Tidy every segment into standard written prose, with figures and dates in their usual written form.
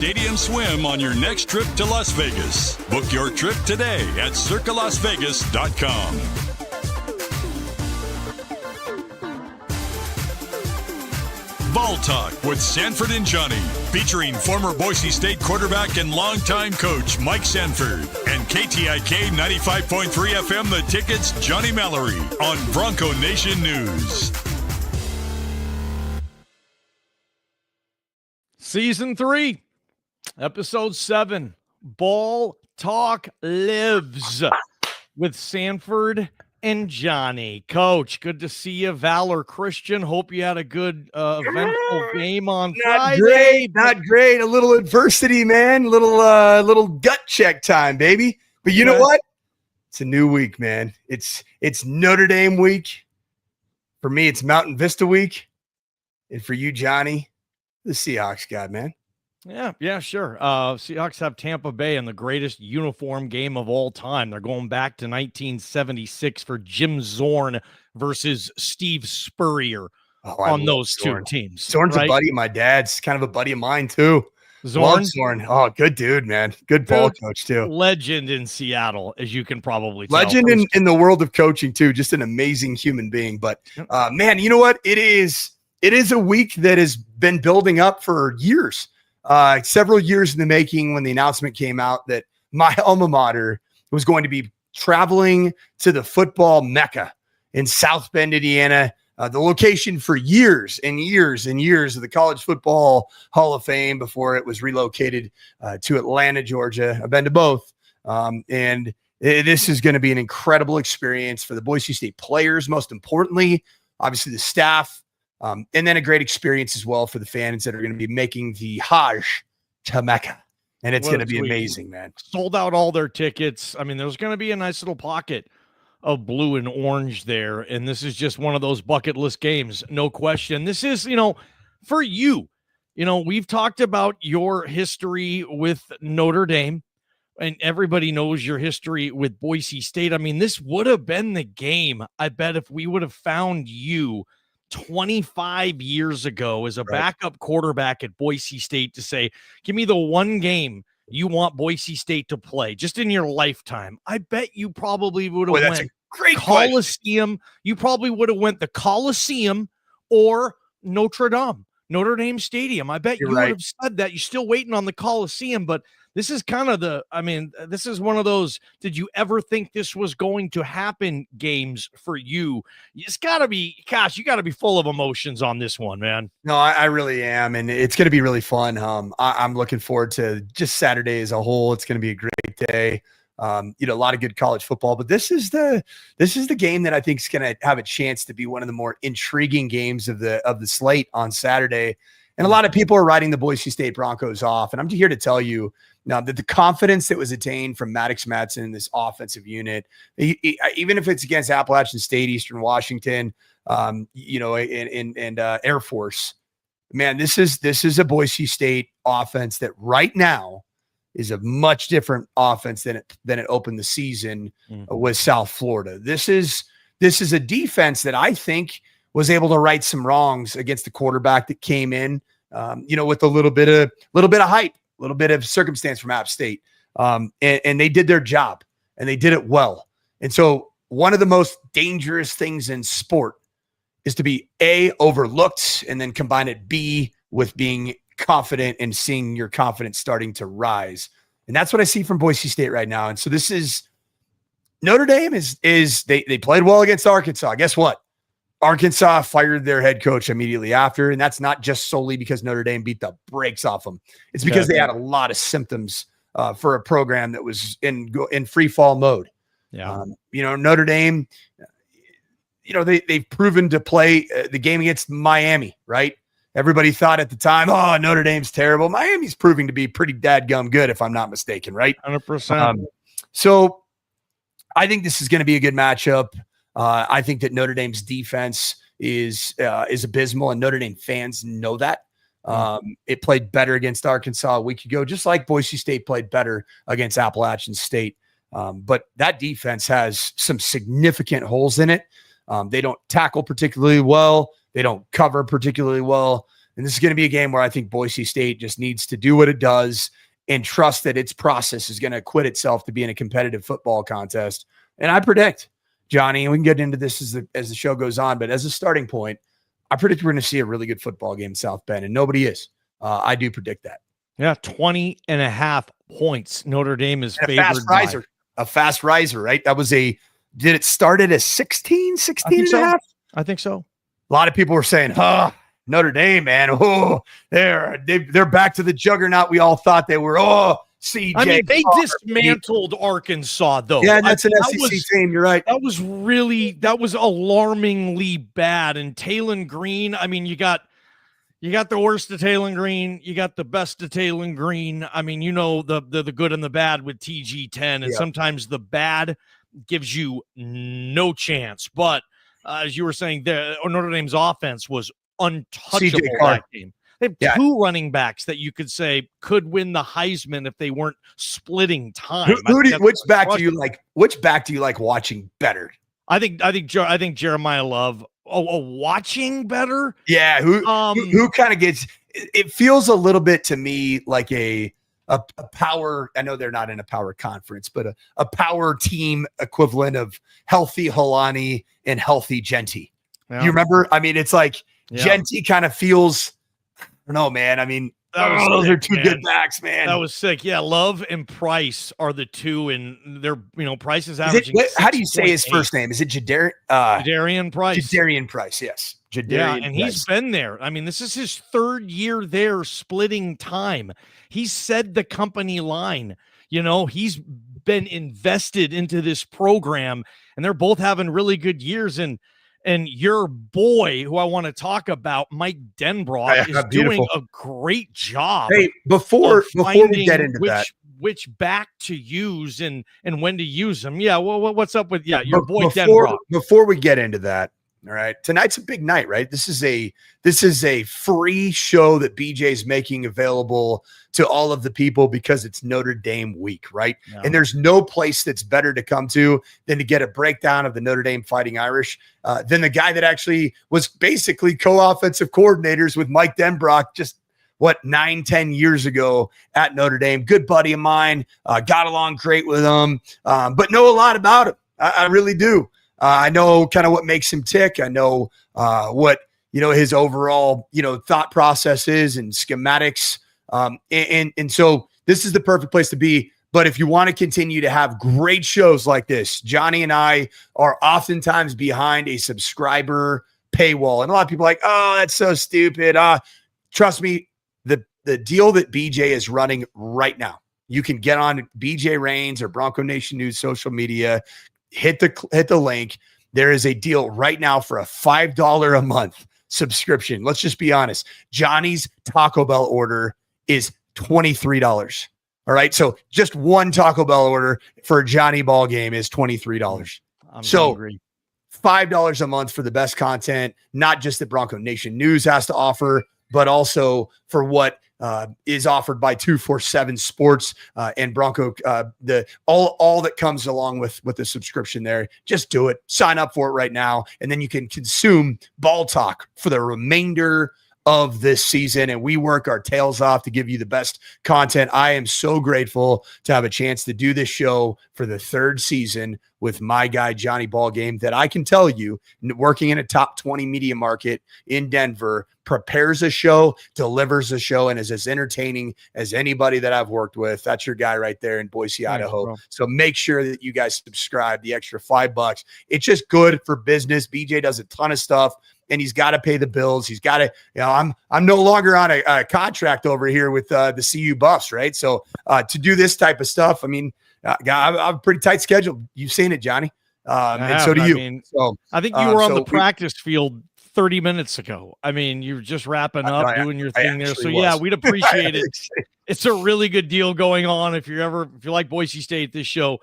Stadium Swim on your next trip to Las Vegas. Book your trip today at circalasvegas.com. Ball Talk with Sanford and Johnny, featuring former Boise State quarterback and longtime coach Mike Sanford and KTIK 95.3 FM The Ticket's Johnny Mallory on Bronco Nation News. Season 3, Episode 7, Ball Talk Lives with Sanford and Johnny. Coach, good to see you. Valor Christian, hope you had a good eventful game on Friday. Not great. A little adversity, man. Little gut check time, baby. But you know what? It's a new week, man. It's Notre Dame week. For me, it's Mountain Vista week. And for you, Johnny, the Seahawks guy, man. Yeah, sure. Seahawks have Tampa Bay in the greatest uniform game of all time. They're going back to 1976 for Jim Zorn versus Steve Spurrier on those Zorn. two teams. Zorn's a buddy of my dad's, kind of a buddy of mine, too. Zorn? Oh, good dude, man. Good ball coach, too. Legend in Seattle, as you can probably tell. Legend in the world of coaching, too. Just an amazing human being. But, man, you know what? It is a week that has been building up for years. Several years in the making when the announcement came out that my alma mater was going to be traveling to the football Mecca in South Bend, Indiana, the location for years and years and years of the College Football Hall of Fame before it was relocated to Atlanta, Georgia. I've been to both. And this is going to be an incredible experience for the Boise State players, most importantly, obviously the staff. And then a great experience as well for the fans that are going to be making the Hajj to Mecca. And it's going to be amazing, man. Sold out all their tickets. I mean, there's going to be a nice little pocket of blue and orange there. And this is just one of those bucket list games. No question. This is, for you, we've talked about your history with Notre Dame, and everybody knows your history with Boise State. I mean, this would have been the game, I bet, if we would have found you 25 years ago as a backup quarterback at Boise State to say, give me the one game you want Boise State to play just in your lifetime. I bet you probably would have went a great Coliseum. Question. You probably would have went the Coliseum or Notre Dame Stadium. I bet you would have said that. You're still waiting on the Coliseum, but this is kind of this is one of those, did you ever think this was going to happen games for you? It's got to be, gosh, you got to be full of emotions on this one, man. No, I really am. And it's going to be really fun. I'm looking forward to just Saturday as a whole. It's going to be a great day. A lot of good college football, but this is the game that I think is going to have a chance to be one of the more intriguing games of the slate on Saturday. And a lot of people are writing the Boise State Broncos off. And I'm here to tell you now that the confidence that was attained from Maddox Madsen in this offensive unit, even if it's against Appalachian State, Eastern Washington, and Air Force, man, this is a Boise State offense that right now is a much different offense than it opened the season with South Florida. This is a defense that I think was able to right some wrongs against the quarterback that came in, with a little bit of hype, a little bit of circumstance from App State. And they did their job and they did it well. And so one of the most dangerous things in sport is to be A, overlooked, and then combine it B, with being confident and seeing your confidence starting to rise. And that's what I see from Boise State right now. And so this is Notre Dame they played well against Arkansas. Guess what? Arkansas fired their head coach immediately after, and that's not just solely because Notre Dame beat the brakes off them. It's because they had a lot of symptoms for a program that was in free fall mode. Yeah. Notre Dame, they've proven to play the game against Miami, right? Everybody thought at the time, oh, Notre Dame's terrible. Miami's proving to be pretty dadgum good, if I'm not mistaken, right? 100%. So I think this is going to be a good matchup. I think that Notre Dame's defense is abysmal, and Notre Dame fans know that. It played better against Arkansas a week ago, just like Boise State played better against Appalachian State. But that defense has some significant holes in it. They don't tackle particularly well. They don't cover particularly well. And this is going to be a game where I think Boise State just needs to do what it does and trust that its process is going to acquit itself to be in a competitive football contest. And I predict, Johnny, and we can get into this as the show goes on, but as a starting point, I predict we're going to see a really good football game in South Bend, and nobody is. I do predict that. Yeah, 20.5 points. Notre Dame is favored. A fast riser, right? Did it start at a 16 and a half? I think so. A lot of people were saying, Notre Dame, man. Oh, they're back to the juggernaut we all thought they were. Oh, CJ. I mean, they dismantled Arkansas, though. Yeah, that's an SEC team. You're right. That was alarmingly bad. And Taylon Green, I mean, you got the worst of Taylon Green. You got the best of Taylon Green. I mean, the good and the bad with TG10. And sometimes the bad gives you no chance. But as you were saying, Notre Dame's offense was untouchable that game. They have two running backs that you could say could win the Heisman if they weren't splitting time. Which back do you like watching better? I think Jeremiah Love. Watching better? Yeah, who kind of gets it feels a little bit to me like a power. I know they're not in a power conference, but a power team equivalent of healthy Halani and healthy Genty. Yeah. You remember? I mean, it's like Genty kind of feels. I don't know, man. I mean, those are two good backs, man. That was sick. Yeah, Love and Price are the two, and they're Price is averaging. How do you say his first name? Is it Jadarian Price? Jadarian Price, yes. And he's been there. I mean, this is his third year there, splitting time. He said the company line. He's been invested into this program, and they're both having really good years. And your boy, who I want to talk about, Mike Denbrock, is doing a great job. Hey, before we get into which back to use and when to use them. Yeah, well, what's up with your boy Denbrock? Before we get into that, all right, tonight's a big night, right? This is a free show that BJ's making available to all of the people because it's Notre Dame week, right? Yeah. And there's no place that's better to come to than to get a breakdown of the Notre Dame Fighting Irish than the guy that actually was basically co-offensive coordinators with Mike Denbrock just 9-10 years ago at Notre Dame. Good buddy of mine, got along great with him, but know a lot about him. I really do. I know kind of what makes him tick. I know what his overall thought process is and schematics. And so this is the perfect place to be. But if you want to continue to have great shows like this, Johnny and I are oftentimes behind a subscriber paywall. And a lot of people are like, oh, that's so stupid. Trust me, the deal that BJ is running right now, you can get on BJ Reigns or Bronco Nation News social media, hit the link. There is a deal right now for a $5 a month subscription. Let's just be honest. Johnny's Taco Bell order is $23. All right. So just one Taco Bell order for Johnny Ballgame is $23. I'm hungry. $5 a month for the best content, not just that Bronco Nation News has to offer, but also for what is offered by 247 Sports and Bronco, all that comes along with the subscription there. Just do it. Sign up for it right now, and then you can consume Ball Talk for the remainder of this season, and we work our tails off to give you the best content. I am so grateful to have a chance to do this show for the third season with my guy, Johnny Ballgame, that I can tell you, working in a top 20 media market in Denver, prepares a show, delivers a show, and is as entertaining as anybody that I've worked with. That's your guy right there in Boise, Idaho. Bro. So make sure that you guys subscribe. The extra $5. It's just good for business. BJ does a ton of stuff, and he's got to pay the bills. He's got to, I'm no longer on a contract over here with the CU Buffs, right? So to do this type of stuff, I mean, I have a pretty tight schedule. You've seen it, Johnny. And so do you. I think you were on the practice field 30 minutes ago. I mean, you're just wrapping up, doing your thing there. So yeah, we'd appreciate it. It's a really good deal going on. If you like Boise State, this show,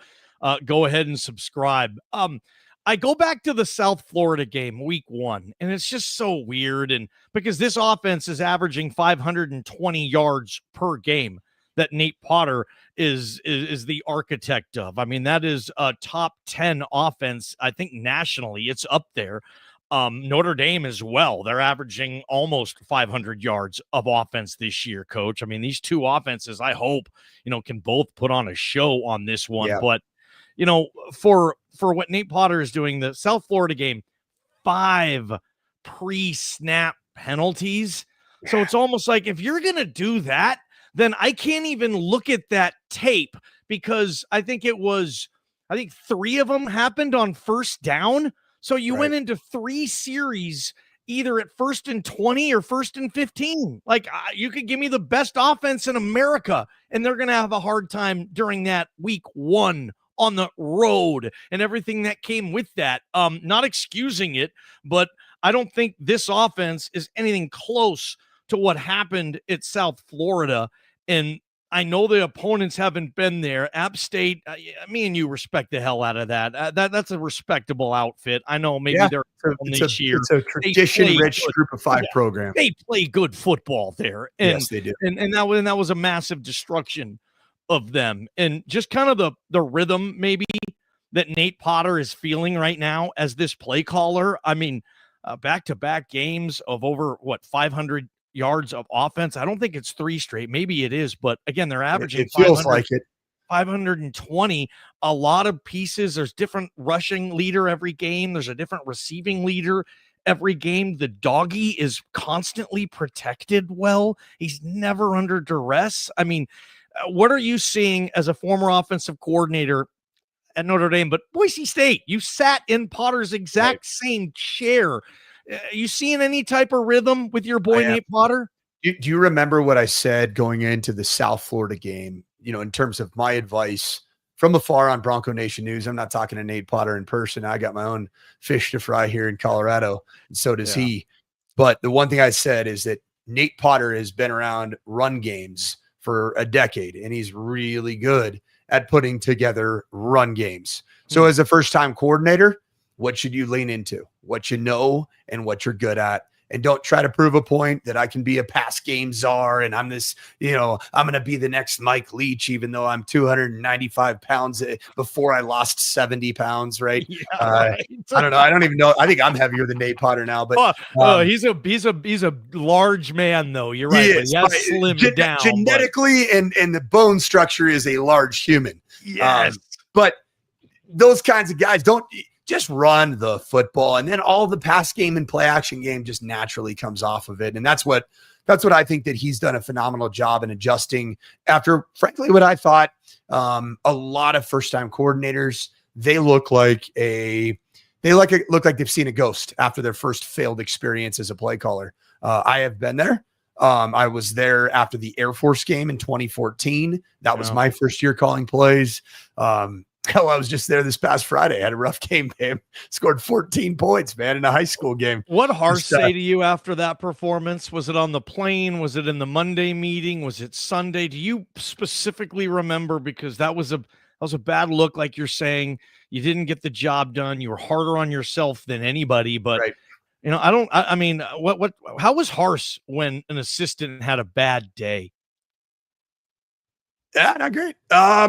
go ahead and subscribe. I go back to the South Florida game, week 1, and it's just so weird. And because this offense is averaging 520 yards per game that Nate Potter is the architect of. I mean, that is a top 10 offense, I think nationally. It's up there. Notre Dame as well. They're averaging almost 500 yards of offense this year, Coach. I mean, these two offenses, I hope, can both put on a show on this one. Yeah. But, for what Nate Potter is doing, the South Florida game, 5 pre-snap penalties. Yeah. So it's almost like if you're going to do that, then I can't even look at that tape because I think 3 of them happened on first down. So you went into 3 series, either at 1st and 20 or 1st and 15. Like you could give me the best offense in America, and they're going to have a hard time during that week 1 on the road and everything that came with that. Not excusing it, but I don't think this offense is anything close to what happened at South Florida. And I know the opponents haven't been there. App State, me and you respect the hell out of that. That's a respectable outfit. I know maybe they're this year. It's a tradition-rich group of 5 program. They play good football there. And, yes, they do. And that was a massive destruction of them. And just kind of the rhythm maybe that Nate Potter is feeling right now as this play caller. I mean, back-to-back games of over, 500 yards of offense. I don't think it's 3 straight. Maybe it is, but again, they're averaging it feels like it. 520. A lot of pieces. There's different rushing leader every game. There's a different receiving leader every game. The doggy is constantly protected well. He's never under duress. I mean, what are you seeing as a former offensive coordinator at Notre Dame, but Boise State? You sat in Potter's exact same chair. You seeing any type of rhythm with your boy Nate Potter? Do you remember what I said going into the South Florida game, in terms of my advice from afar on Bronco Nation News? I'm not talking to Nate Potter in person. I got my own fish to fry here in Colorado, and so does he. But the one thing I said is that Nate Potter has been around run games for a decade, and he's really good at putting together run games. So as a first-time coordinator, what should you lean into? What you know and what you're good at. And don't try to prove a point that I can be a pass game czar and I'm this, I'm going to be the next Mike Leach, even though I'm 295 pounds before I lost 70 pounds, right? Yeah, right. I don't know. I don't even know. I think I'm heavier than Nate Potter now, but he's a large man though. You're right. He has slimmed down genetically, and the bone structure is a large human. Yes. But those kinds of guys don't just run the football, and then all the pass game and play action game just naturally comes off of it. And that's what I think that he's done a phenomenal job in adjusting after, frankly, what I thought a lot of first-time coordinators, they look like they've seen a ghost after their first failed experience as a play caller. I have been there. I was there after the Air Force game in 2014. That was my first year calling plays. Hell, I was just there this past Friday. I had a rough game, man. Scored 14 points, man, in a high school game. What Harsh say to you after that performance? Was it on the plane? Was it in the Monday meeting? Was it Sunday? Do you specifically remember? Because that was a bad look, like you're saying. You didn't get the job done. You were harder on yourself than anybody. But I mean, how was Harsh when an assistant had a bad day? Yeah, not great. I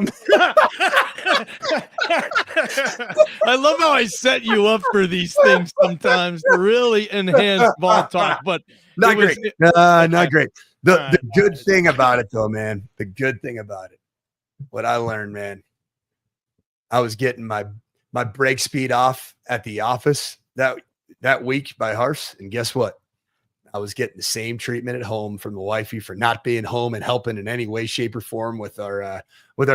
love how I set you up for these things sometimes to really enhance ball talk, but not great. Not great. The good thing about it, though, man, what I learned, man, I was getting my break speed off at the office that week by Harsh, and guess what? I was getting the same treatment at home from the wifey for not being home and helping in any way, shape, or form with our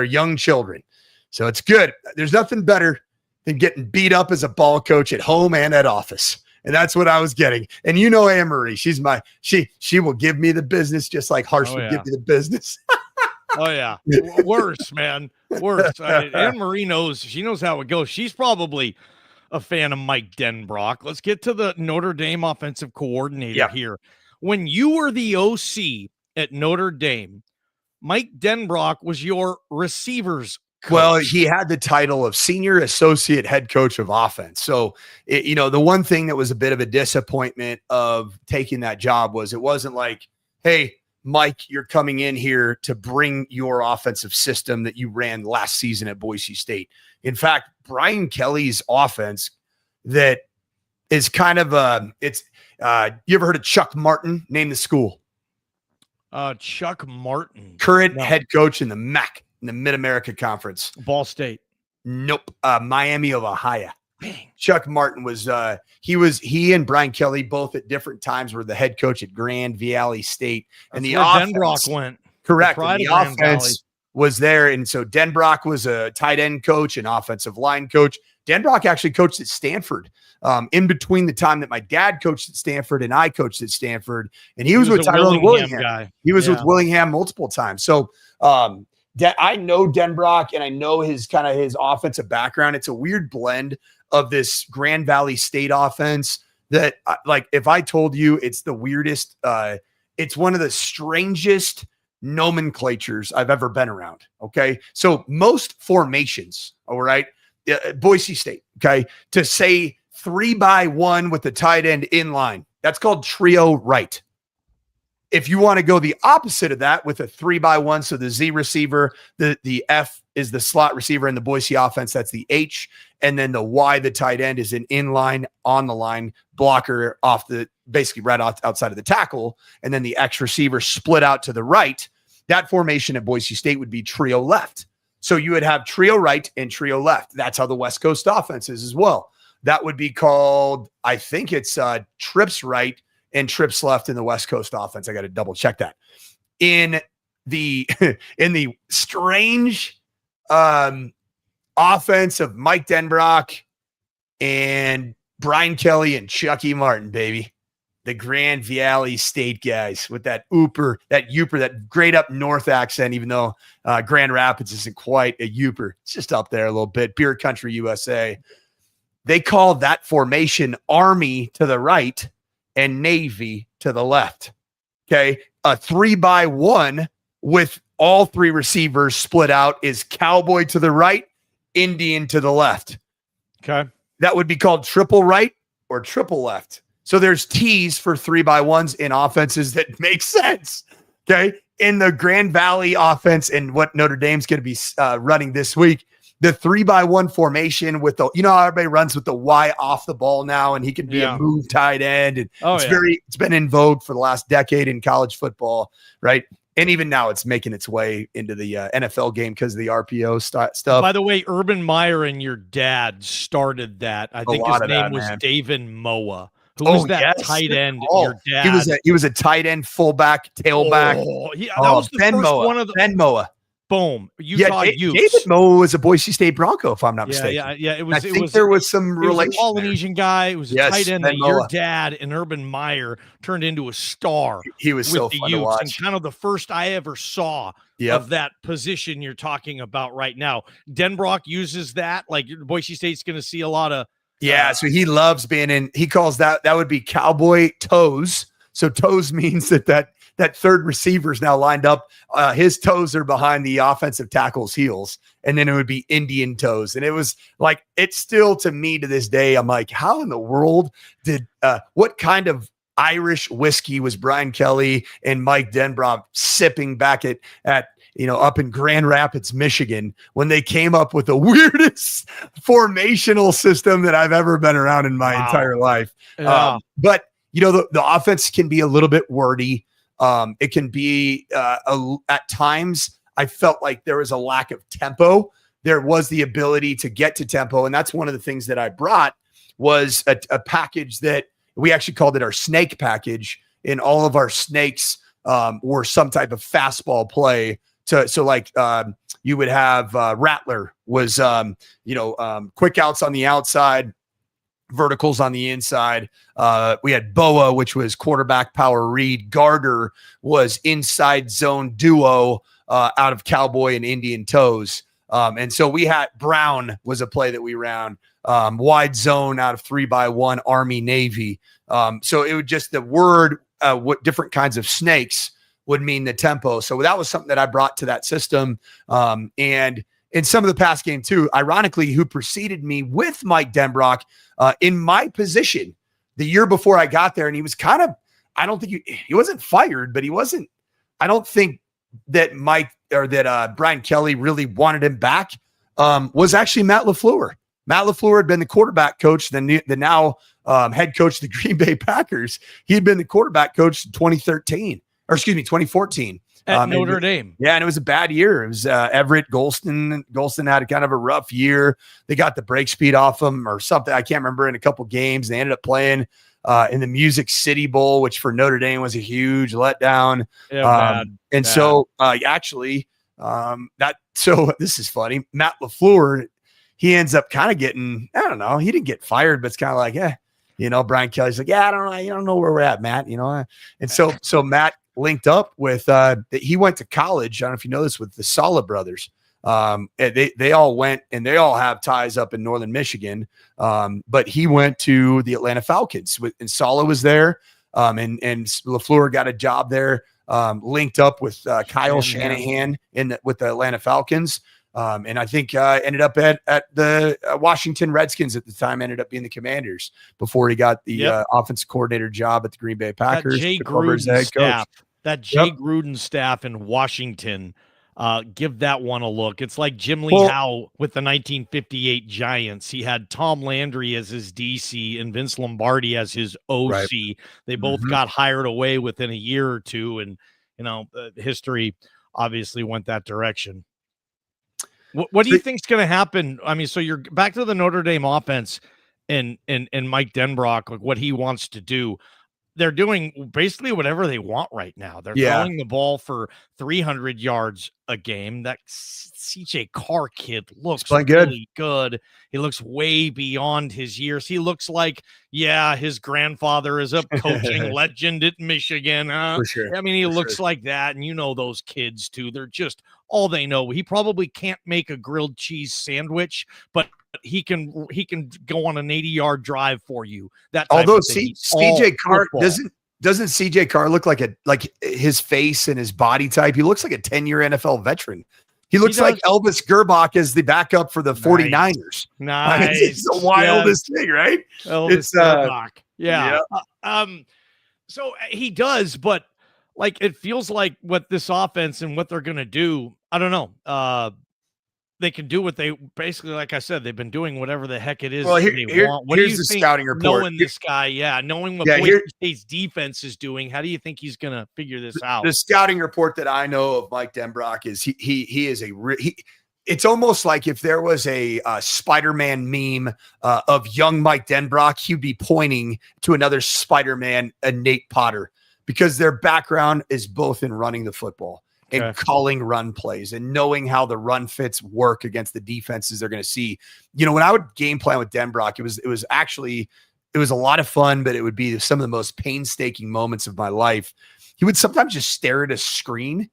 young children. So it's good. There's nothing better than getting beat up as a ball coach at home and at office. And that's what I was getting. And Anne Marie, she will give me the business just like Harsh would give me the business. Oh yeah. Worse, man. Worse. Anne Marie knows how it goes. She's probably a fan of Mike Denbrock. Let's get to the Notre Dame offensive coordinator here. When you were the OC at Notre Dame, Mike Denbrock was your receivers coach. Well, he had the title of senior associate head coach of offense. So, the one thing that was a bit of a disappointment of taking that job was it wasn't like, hey, Mike, you're coming in here to bring your offensive system that you ran last season at Boise State. In fact, Brian Kelly's offense that is kind of you ever heard of Chuck Martin? Name the school. Chuck Martin, current head coach in the MAC, in the Mid-America Conference. Ball State. Nope. Miami of Ohio. Dang. Chuck Martin was he and Brian Kelly both at different times were the head coach at Grand Valley State. And the offense Denbrock went. Correct. And the offense was there. And so Denbrock was a tight end coach and offensive line coach. Denbrock actually coached at Stanford in between the time that my dad coached at Stanford and I coached at Stanford. And he was with Tyrone Willingham. Guy. He was with Willingham multiple times. So I know Denbrock and I know his offensive background. It's a weird blend of this Grand Valley State offense that, like, if I told you it's the weirdest, it's one of the strangest nomenclatures I've ever been around. Okay. So most formations, all right, Boise State, okay, to say 3-by-1 with the tight end in line, that's called trio right. If you want to go the opposite of that with a 3-by-1, so the Z receiver, the F is the slot receiver in the Boise offense, that's the H, and then the Y, the tight end, is an inline on the line blocker off basically right outside of the tackle, and then the X receiver split out to the right. That formation at Boise State would be trio left. So you would have trio right and trio left. That's how the West Coast offense is as well. That would be called, I think it's trips right and trips left in the West Coast offense. I got to double check that. In the strange offense of Mike Denbrock and Brian Kelly and Chucky Martin, baby. The Grand Valley State guys with that Ooper, that great up north accent, even though Grand Rapids isn't quite a Yooper. It's just up there a little bit. Beer Country, USA. They call that formation Army to the right and Navy to the left. Okay. A 3-by-1 with all three receivers split out is Cowboy to the right, Indian to the left. Okay. That would be called triple right or triple left. So there's T's for 3-by-1s in offenses that make sense. Okay. In the Grand Valley offense and what Notre Dame's going to be running this week, the 3-by-1 formation with how everybody runs with the Y off the ball now, and he can be a move tight end. And it's been in vogue for the last decade in college football. Right. And even now it's making its way into the NFL game because of the RPO stuff. By the way, Urban Meyer and your dad started that. I think his name was David Moa. Who was that tight end? Your dad. He was a tight end, fullback, tailback. That was the first one of the Ben Moa. Boom. Utah Utes. David Moa was a Boise State Bronco, if I'm not mistaken. Yeah. I think there was some relation. It was a Polynesian guy. It was a tight end that your dad and Urban Meyer turned into a star. He was so fun to watch. And kind of the first I ever saw of that position you're talking about right now. Denbrock uses that. Like Boise State's going to see a lot of. So he loves being in. He calls that would be Cowboy toes. So toes means that third receiver is now lined up. His toes are behind the offensive tackle's heels, and then it would be Indian toes. And it was like, it's still to me to this day, I'm like, how in the world did what kind of Irish whiskey was Brian Kelly and Mike Denbrock sipping back at up in Grand Rapids, Michigan, when they came up with the weirdest formational system that I've ever been around in my entire life. Yeah. But the offense can be a little bit wordy. It can be at times I felt like there was a lack of tempo. There was the ability to get to tempo. And that's one of the things that I brought was a package that we actually called it our snake package. And all of our snakes were some type of fastball play. So you would have Rattler was, quick outs on the outside, verticals on the inside. We had Boa, which was quarterback power read. Garter was inside zone duo out of Cowboy and Indian toes. And so we had Brown was a play that we ran wide zone out of 3-by-1 Army Navy. So it would just the word, what different kinds of snakes would mean the tempo. So that was something that I brought to that system. And in some of the past game too, ironically, who preceded me with Mike Denbrock in my position the year before I got there. And he was kind of, I don't think he wasn't fired, but I don't think that Mike or that Brian Kelly really wanted him back was actually Matt LaFleur. Matt LaFleur had been the quarterback coach, the now head coach of the Green Bay Packers. He had been the quarterback coach in 2014. At Notre Dame. Yeah, and it was a bad year. It was Everett Golston. Golston had kind of a rough year. They got the break speed off him or something. I can't remember, in a couple games. They ended up playing in the Music City Bowl, which for Notre Dame was a huge letdown. Yeah, bad. So this is funny. Matt LaFleur, he ends up kind of getting, I don't know, he didn't get fired, but it's kind of like, Brian Kelly's like, I don't know where we're at, Matt, and so Matt linked up with, he went to college. I don't know if you know this, with the Sala brothers. They all went, and they all have ties up in Northern Michigan. But he went to the Atlanta Falcons, and Sala was there. And LaFleur got a job there, linked up with Kyle Shanahan with the Atlanta Falcons. And I think ended up at the Washington Redskins at the time, ended up being the Commanders before he got the offensive coordinator job at the Green Bay Packers. That Jay Gruden staff in Washington, give that one a look. It's like Jim Lee Howe with the 1958 Giants. He had Tom Landry as his DC and Vince Lombardi as his OC. Right. They both got hired away within a year or two, and history obviously went that direction. What do you think's going to happen? I mean, so you're back to the Notre Dame offense and Mike Denbrock, like what he wants to do. They're doing basically whatever they want right now. They're throwing the ball for 300 yards a game. That CJ Carr kid looks really good. He looks way beyond his years. He looks like, his grandfather is a coaching legend at Michigan. For sure. I mean, he looks like that. And those kids too. They're just all they know. He probably can't make a grilled cheese sandwich, but he can go on an 80-yard drive for you. That although CJ Carr doesn't CJ Carr look like his face and his body type, he looks like a 10-year NFL veteran. He looks like Elvis Gerbach as the backup for the 49ers. Nice. It's the wildest thing, right? Elvis Gerbach. Yeah. So he does, but like it feels like what this offense and what they're going to do, I don't know. They can do what they basically, like I said, they've been doing whatever the heck it is they want. What here's do you think, scouting report. Knowing this guy, knowing what Boise State's defense is doing, how do you think he's going to figure this out? The scouting report that I know of Mike Denbrock is he is it's almost like if there was a Spider-Man meme of young Mike Denbrock, he'd be pointing to another Spider-Man, Nate Potter, because their background is both in running the football and calling run plays and knowing how the run fits work against the defenses they're going to see. When I would game plan with Denbrock, it was a lot of fun, but it would be some of the most painstaking moments of my life. He would sometimes just stare at a screen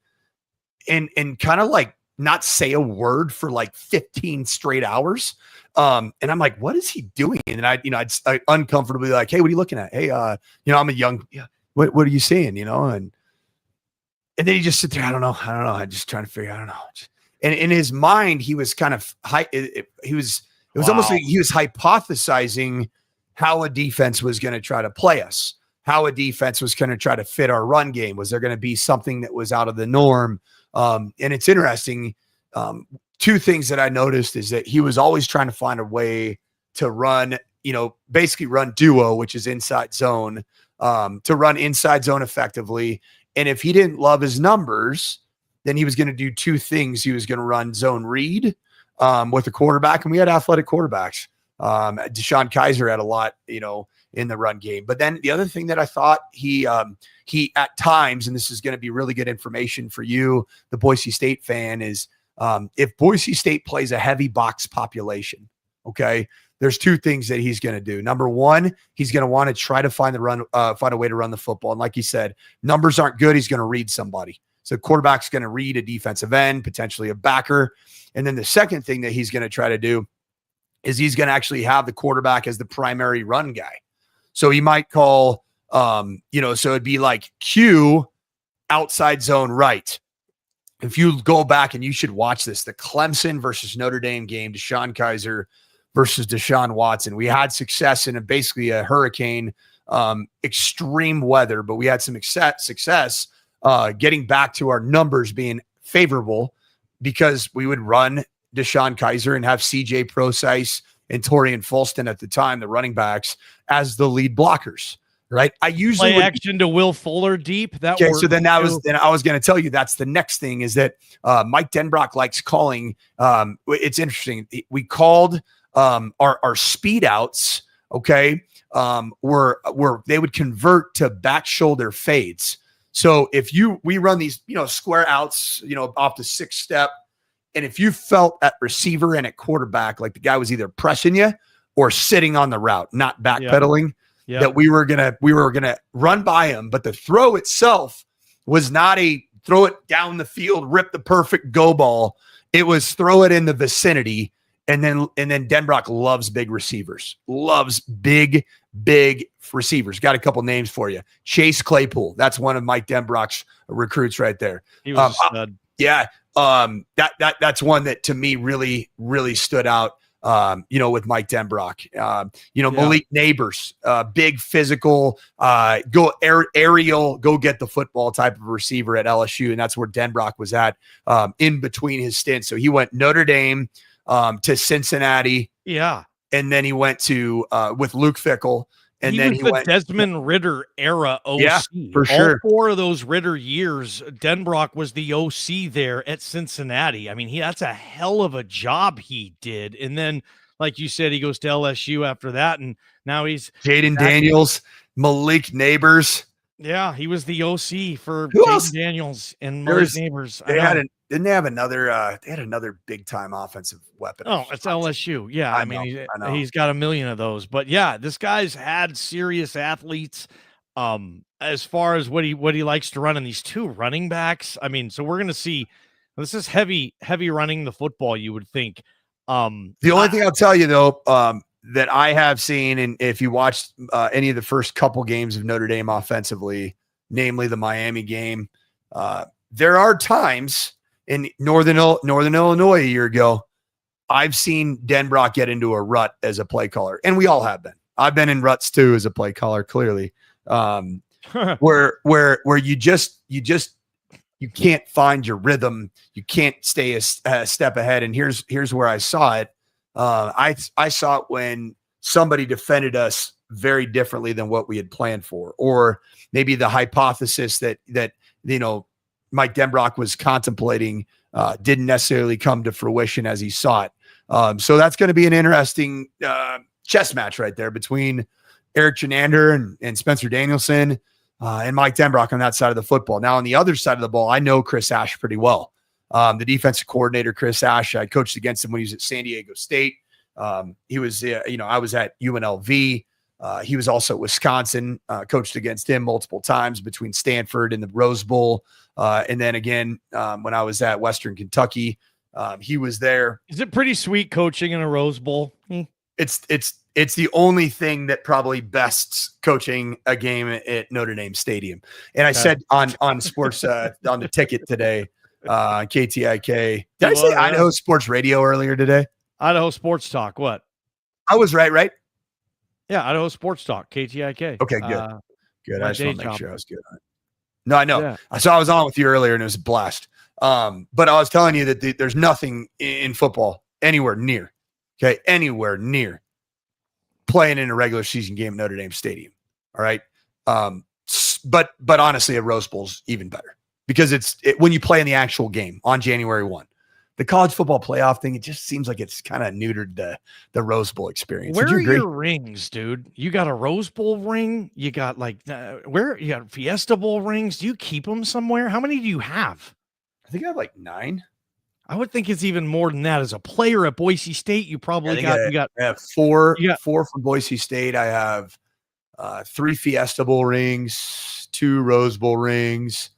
and kind of like not say a word for like 15 straight hours. And I'm like, what is he doing? And I'd uncomfortably like, hey, what are you looking at? Hey, I'm a young, what are you seeing? And then he just sit there. I don't know. I'm just trying to figure. I don't know. And in his mind, he was kind of it was almost like he was hypothesizing how a defense was going to try to play us, how a defense was going to try to fit our run game. Was there going to be something that was out of the norm? And it's interesting. Two things that I noticed is that he was always trying to find a way to run, basically run duo, which is inside zone, to run inside zone effectively. And if he didn't love his numbers, then he was going to do two things. He was going to run zone read with the quarterback, and we had athletic quarterbacks. Deshaun Kaiser had a lot, in the run game. But then the other thing that I thought he at times, and this is going to be really good information for you, the Boise State fan, is if Boise State plays a heavy box population, there's two things that he's going to do. Number one, he's going to want to try to find a way to run the football. And like you said, numbers aren't good. He's going to read somebody. So quarterback's going to read a defensive end, potentially a backer. And then the second thing that he's going to try to do is he's going to actually have the quarterback as the primary run guy. So he might call, so it'd be like Q outside zone right. If you go back and you should watch this, the Clemson versus Notre Dame game, Deshaun Kaiser versus Deshaun Watson. We had success in basically a hurricane, extreme weather, but we had some success getting back to our numbers being favorable because we would run Deshaun Kaiser and have CJ Procise and Torian Fulston at the time, the running backs, as the lead blockers. Right. I usually play action to Will Fuller deep. That okay. So then I was going to tell you that's the next thing is that Mike Denbrock likes calling. It's interesting. We called our speed outs. Okay. Were they would convert to back shoulder fades. So if we run these, square outs, off the 6-step, and if you felt at receiver and at quarterback, like the guy was either pressing you or sitting on the route, not backpedaling, that we were gonna run by him, but the throw itself was not a throw it down the field, rip the perfect go ball. It was throw it in the vicinity. And then Denbrock loves big receivers, loves big receivers. Got a couple names for you. Chase Claypool. That's one of Mike Denbrock's recruits right there. He was a stud. Yeah. That's one that to me really, really stood out. With Mike Denbrock, Malik Neighbors, big physical, go aerial, go get the football type of receiver at LSU. And that's where Denbrock was at, in between his stints. So he went Notre Dame, to Cincinnati. Yeah. And then he went to with Luke Fickell. And then he went Desmond Ridder era OC. Yeah, for sure. All 4 of those Ridder years, Denbrock was the OC there at Cincinnati. I mean, that's a hell of a job he did. And then, like you said, he goes to LSU after that, and now he's Jaden Daniels, Malik Neighbors. Yeah, he was the OC for Jaden Daniels and Malik Neighbors. Didn't they have another? They had another big time offensive weapon. Oh, it's LSU. Yeah, I mean, he's got a million of those. But yeah, this guy's had serious athletes. As far as what he likes to run in these 2 running backs. I mean, so we're gonna see. This is heavy running the football. You would think. The only thing I'll tell you though, that I have seen, and if you watched any of the first couple games of Notre Dame offensively, namely the Miami game, there are times in Northern Illinois a year ago, I've seen Denbrock get into a rut as a play caller, and we all have been. I've been in ruts too as a play caller, clearly, where you can't find your rhythm, you can't stay a step ahead. And here's where I saw it. I saw it when somebody defended us very differently than what we had planned for, or maybe the hypothesis that Mike Denbrock was contemplating didn't necessarily come to fruition as he saw it. So that's going to be an interesting chess match right there between Eric Chenander and Spencer Danielson and Mike Denbrock on that side of the football. Now on the other side of the ball, I know Chris Ash pretty well. The defensive coordinator, Chris Ash, I coached against him when he was at San Diego State. He was, I was at UNLV. He was also at Wisconsin, coached against him multiple times between Stanford and the Rose Bowl. And then again, when I was at Western Kentucky, he was there. Is it pretty sweet coaching in a Rose Bowl? It's the only thing that probably bests coaching a game at Notre Dame Stadium. And I said on sports, on the ticket today, KTIK. Did I say Idaho Sports Radio earlier today? Idaho Sports Talk. What? I was right? Yeah, Idaho Sports Talk, KTIK. Okay, good. Good. I just want to make sure I was good on it. No, I know. Yeah. So I was on with you earlier and it was a blast. But I was telling you that there's nothing in football anywhere near playing in a regular season game at Notre Dame Stadium. All right. But honestly, a Rose Bowl's even better because it's when you play in the actual game on January 1. The college football playoff thing, it just seems like it's kind of neutered the Rose Bowl experience. Where are your rings, dude? You got a Rose Bowl ring? You got where you got Fiesta Bowl rings? Do you keep them somewhere? How many do you have? I think I have like 9. I would think it's even more than that. As a player at Boise State, you probably I have 4 from Boise State. I have 3 Fiesta Bowl rings, 2 Rose Bowl rings.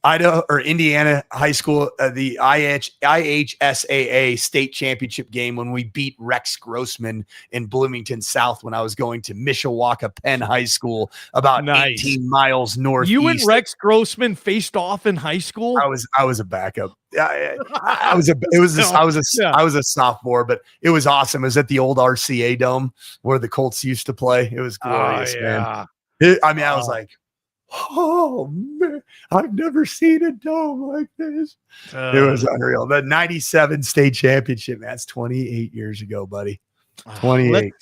Idaho or Indiana high school, the IHSAA state championship game when we beat Rex Grossman in Bloomington South when I was going to Mishawaka Penn High School about 18 miles northeast. You and Rex Grossman faced off in high school? I was a backup. I was a sophomore, but it was awesome. It was at the old RCA Dome where the Colts used to play. It was glorious, man. I was like, Oh man, I've never seen a dome like this. It was unreal. The 97 state championship, man. That's 28 years ago, buddy. 28.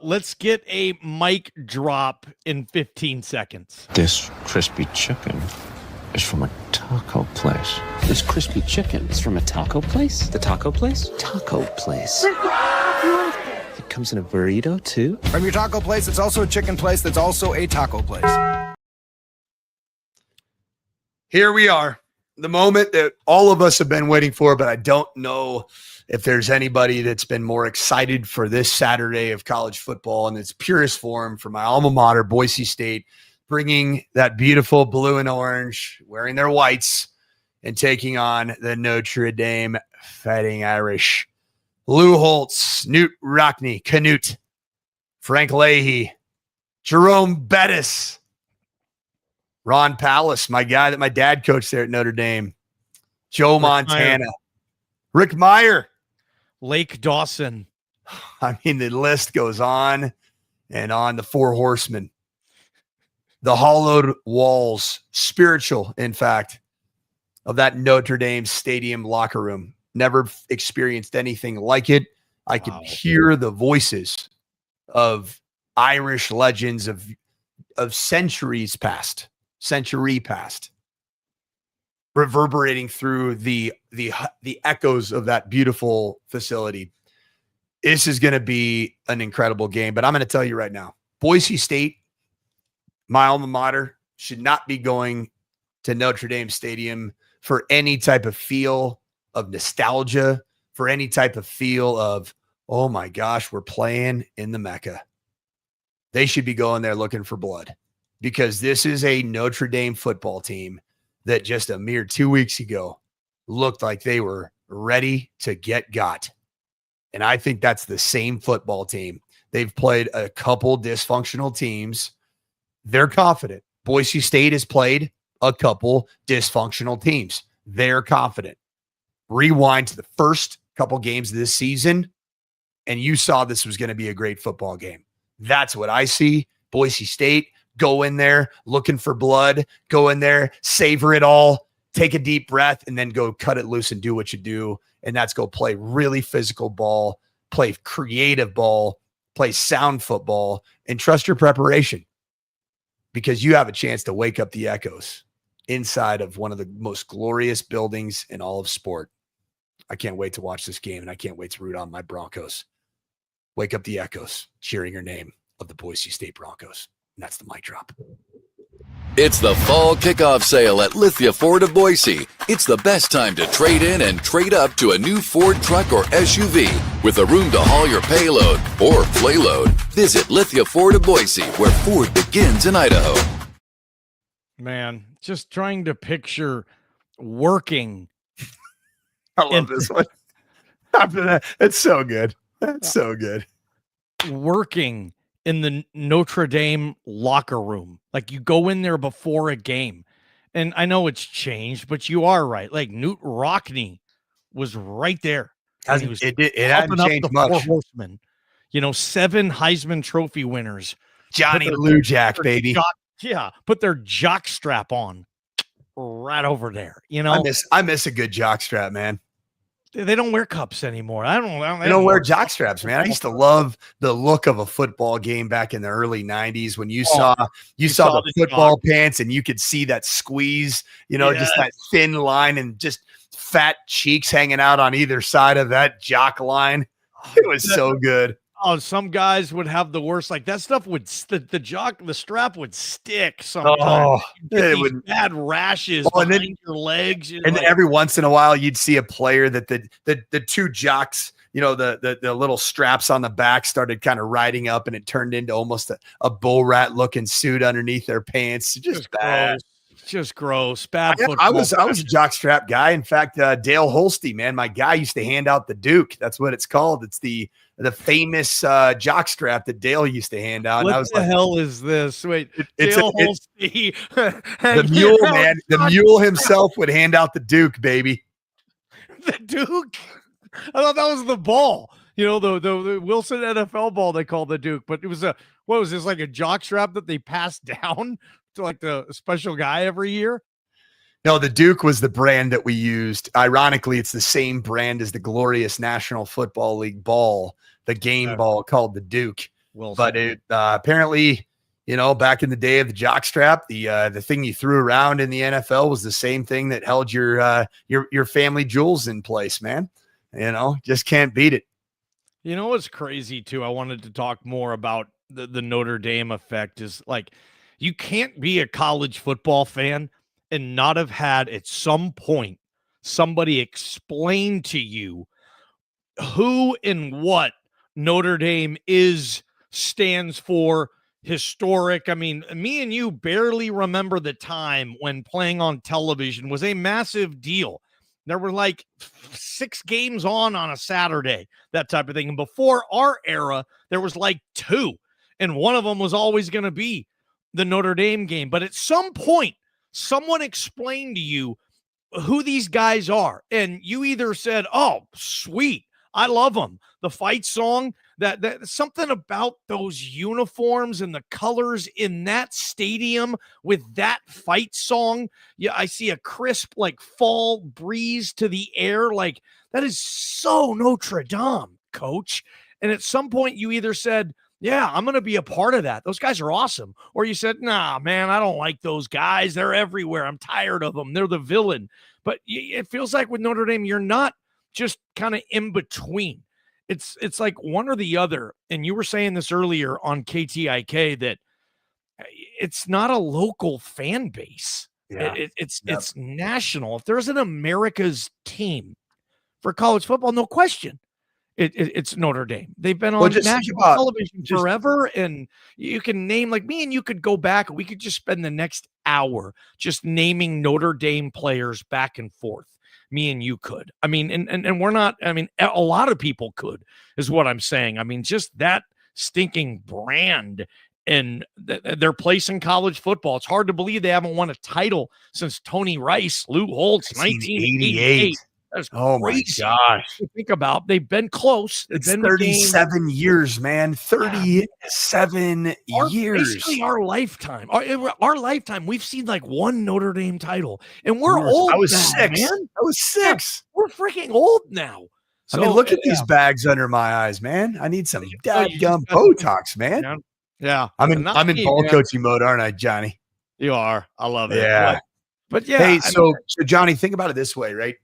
Let's get a mic drop in 15 seconds. This crispy chicken is from a taco place. This crispy chicken is from a taco place? The taco place? Taco place. It comes in a burrito, too? From your taco place, it's also a chicken place that's also a taco place. Here we are, the moment that all of us have been waiting for, but I don't know if there's anybody that's been more excited for this Saturday of college football in its purest form for my alma mater, Boise State, bringing that beautiful blue and orange, wearing their whites, and taking on the Notre Dame Fighting Irish. Lou Holtz, Newt Rockne, Canute, Frank Leahy, Jerome Bettis, Ron Pallas, my guy that my dad coached there at Notre Dame, Joe Montana, Rick Meyer, Lake Dawson. I mean, the list goes on and on. The Four Horsemen, the hollowed walls, spiritual, in fact, of that Notre Dame stadium locker room. Never experienced anything like it. I could hear the voices of Irish legends of century past, reverberating through the echoes of that beautiful facility. This is going to be an incredible game, but I'm going to tell you right now, Boise State, my alma mater, should not be going to Notre Dame Stadium for any type of feel of nostalgia, for any type of feel of, oh my gosh, we're playing in the Mecca. They should be going there looking for blood, because this is a Notre Dame football team that just a mere 2 weeks ago looked like they were ready to get got. And I think that's the same football team. They've played a couple dysfunctional teams. They're confident. Boise State has played a couple dysfunctional teams. They're confident. Rewind to the first couple games of this season, and you saw this was going to be a great football game. That's what I see. Boise State, go in there looking for blood, go in there, savor it all, take a deep breath, and then go cut it loose and do what you do. And that's go play really physical ball, play creative ball, play sound football, and trust your preparation, because you have a chance to wake up the echoes inside of one of the most glorious buildings in all of sport. I can't wait to watch this game, and I can't wait to root on my Broncos. Wake up the echoes, cheering your name of the Boise State Broncos. And that's the mic drop. It's the fall kickoff sale at Lithia Ford of Boise. It's the best time to trade in and trade up to a new Ford truck or SUV with a room to haul your payload or playload. Visit Lithia Ford of Boise, where Ford begins in Idaho. Man, just trying to picture working. I love this one. It's so good. That's so good. Working in the Notre Dame locker room. Like, you go in there before a game. And I know it's changed, but you are right. Like, Newt Rockne was right there. It hasn't changed much. Four Horsemen. 7 Heisman Trophy winners. Johnny Lujack, baby. Put their jock strap on right over there. I miss a good jock strap, man. They don't wear cups anymore. They don't wear jock straps, man. I used to love the look of a football game back in the early 90s when you saw the football pants and you could see that squeeze, just that thin line and just fat cheeks hanging out on either side of that jock line. It was so good. Oh, some guys would have the worst. Like, that stuff would the strap would stick sometimes. Oh, it would bad rashes behind your legs. And then every once in a while, you'd see a player that the two jocks, the little straps on the back started kind of riding up, and it turned into almost a bull rat looking suit underneath their pants. Just bad. Gross. Just gross. Bad. I was a jock strap guy. In fact, Dale Holste, man, my guy used to hand out the Duke. That's what it's called. It's the famous jock strap that Dale used to hand out. What and I was the hell is this? Wait, Dale Holste. The mule, man. The mule himself would hand out the Duke, baby. The Duke? I thought that was the ball. The Wilson NFL ball they called the Duke, but it was what was this, like a jock strap that they passed down like the special guy every year? No, the Duke was the brand that we used. Ironically, it's the same brand as the glorious National Football League ball, the game ball called the Duke. But it apparently, back in the day of the jockstrap, the thing you threw around in the NFL was the same thing that held your family jewels in place, man. Just can't beat it. What's crazy too? I wanted to talk more about the Notre Dame effect is like, you can't be a college football fan and not have had at some point somebody explain to you who and what Notre Dame stands for, historic. I mean, me and you barely remember the time when playing on television was a massive deal. There were like 6 games on a Saturday, that type of thing. And before our era, there was like 2, and one of them was always going to be the Notre Dame game. But at some point, someone explained to you who these guys are, and you either said, "Oh, sweet, I love them." The fight song, that something about those uniforms and the colors in that stadium with that fight song. Yeah, I see a crisp like fall breeze to the air. Like, that is so Notre Dame, coach. And at some point you either said, "Yeah, I'm going to be a part of that. Those guys are awesome." Or you said, "Nah, man, I don't like those guys. They're everywhere. I'm tired of them. They're the villain." But it feels like with Notre Dame, you're not just kind of in between. It's like one or the other. And you were saying this earlier on KTIK that it's not a local fan base. Yeah. It's national. If there's an America's team for college football, no question, it's Notre Dame. They've been on national television forever, and you can name, like me and you could go back and we could just spend the next hour just naming Notre Dame players back and forth. Me and you could. I mean, and we're not, I mean, a lot of people could, is what I'm saying. I mean, just that stinking brand and their place in college football. It's hard to believe they haven't won a title since Tony Rice, Lou Holtz, 1988. That's crazy. My gosh. Think about, they've been close. It's 37 years, man. 37 years. Basically our lifetime. Our lifetime, we've seen like one Notre Dame title. And we're old. I was now, 6. Man. I was 6. We're freaking old now. So, I mean, look at these bags under my eyes, man. I need some dadgum Botox, man. Yeah. I'm in ball coaching mode, aren't I, Johnny? You are. I love it. Yeah. But yeah. Hey, so Johnny, think about it this way, right?